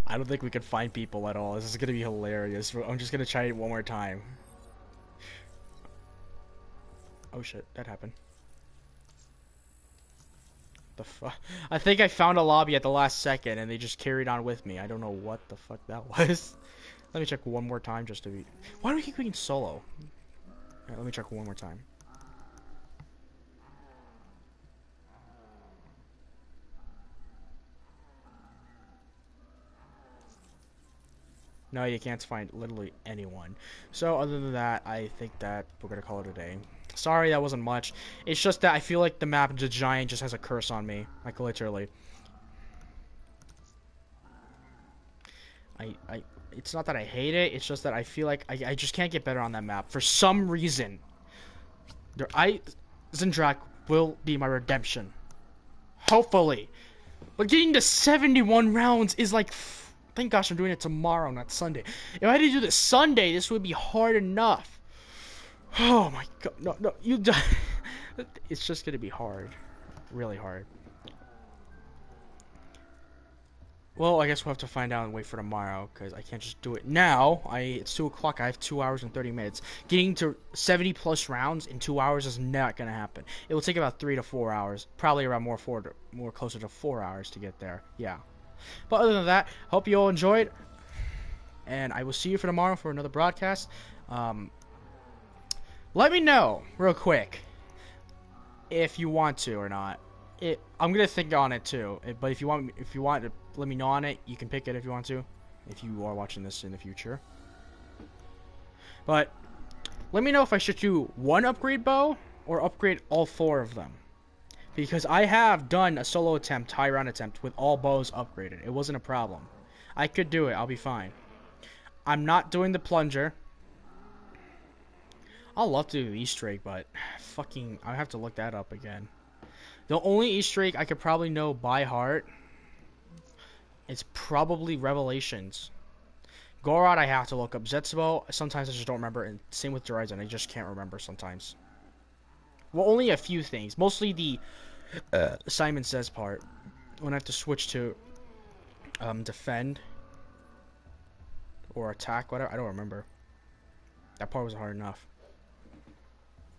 I don't think we can find people at all. This is gonna be hilarious. I'm just gonna try it one more time. Oh shit, that happened. The fuck? I think I found a lobby at the last second, and they just carried on with me. I don't know what the fuck that was. Let me check one more time just to be... Why do we keep going solo? Alright, let me check one more time. No, you can't find literally anyone. So other than that, I think that we're gonna call it a day. Sorry, that wasn't much. It's just that I feel like the map, the giant, just has a curse on me. Like, literally. It's not that I hate it, it's just that I feel like I just can't get better on that map. For some reason. Zendrak will be my redemption. Hopefully. But getting to 71 rounds is like... Thank gosh I'm doing it tomorrow, not Sunday. If I had to do this Sunday, this would be hard enough. Oh my god. No, you... It's just gonna be hard. Really hard. Well, I guess we'll have to find out and wait for tomorrow, because I can't just do it now. It's 2 o'clock, I have 2 hours and 30 minutes. Getting to 70 plus rounds in 2 hours is not going to happen. It will take about 3 to 4 hours. Probably around more closer to 4 hours to get there. Yeah. But other than that, hope you all enjoyed. And I will see you for tomorrow for another broadcast. Let me know, real quick, if you want to or not. I'm gonna think on it too. But if you want to let me know on it, you can pick it if you want to. If you are watching this in the future. But let me know if I should do one upgrade bow or upgrade all 4 of them. Because I have done a solo attempt, high round attempt, with all bows upgraded. It wasn't a problem. I could do it. I'll be fine. I'm not doing the plunger. I'll love to do the Easter egg, but fucking, I have to look that up again. The only Easter egg I could probably know by heart is probably Revelations. Gorod I have to look up. Zetsubo, sometimes I just don't remember, and same with Horizon, I just can't remember sometimes. Well, only a few things. Mostly the Simon Says part. When I have to switch to defend or attack, whatever. I don't remember. That part was hard enough.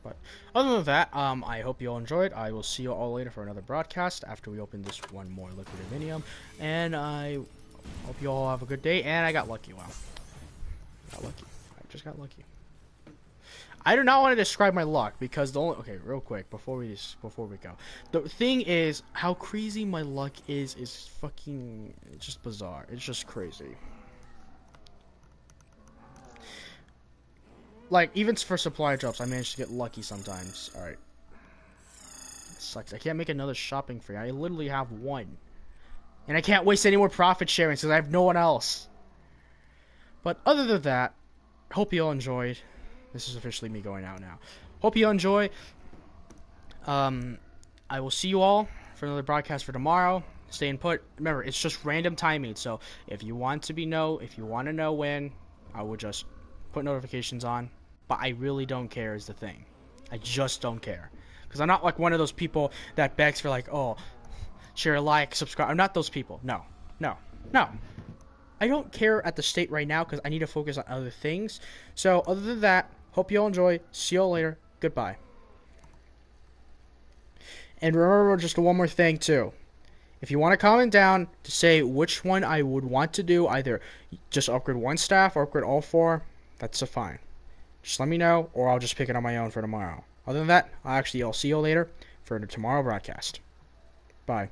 But other than that, I hope you all enjoyed. I will see you all later for another broadcast after we open this one more liquid Divinium. And I hope you all have a good day. And I got lucky. Wow. Got lucky. I just got lucky. I do not want to describe my luck because the only... Okay, real quick before we go. The thing is, how crazy my luck is fucking... It's just bizarre. It's just crazy. Like, even for supply drops, I managed to get lucky sometimes. Alright. Sucks. I can't make another shopping free. I literally have one. And I can't waste any more profit sharing because I have no one else. But other than that, hope you all enjoyed. This is officially me going out now. Hope you enjoy. I will see you all for another broadcast for tomorrow. Stay put. Remember, it's just random timing. So if you want to know when, I will just put notifications on. But I really don't care is the thing. I just don't care. Because I'm not like one of those people that begs for like, oh, share, like, subscribe. I'm not those people. No. I don't care at the state right now because I need to focus on other things. So other than that, hope you all enjoy. See you all later. Goodbye. And remember just one more thing too. If you want to comment down to say which one I would want to do, either just upgrade one staff or upgrade all 4, that's fine. Just let me know, or I'll just pick it on my own for tomorrow. Other than that, I'll see you all later for the tomorrow broadcast. Bye.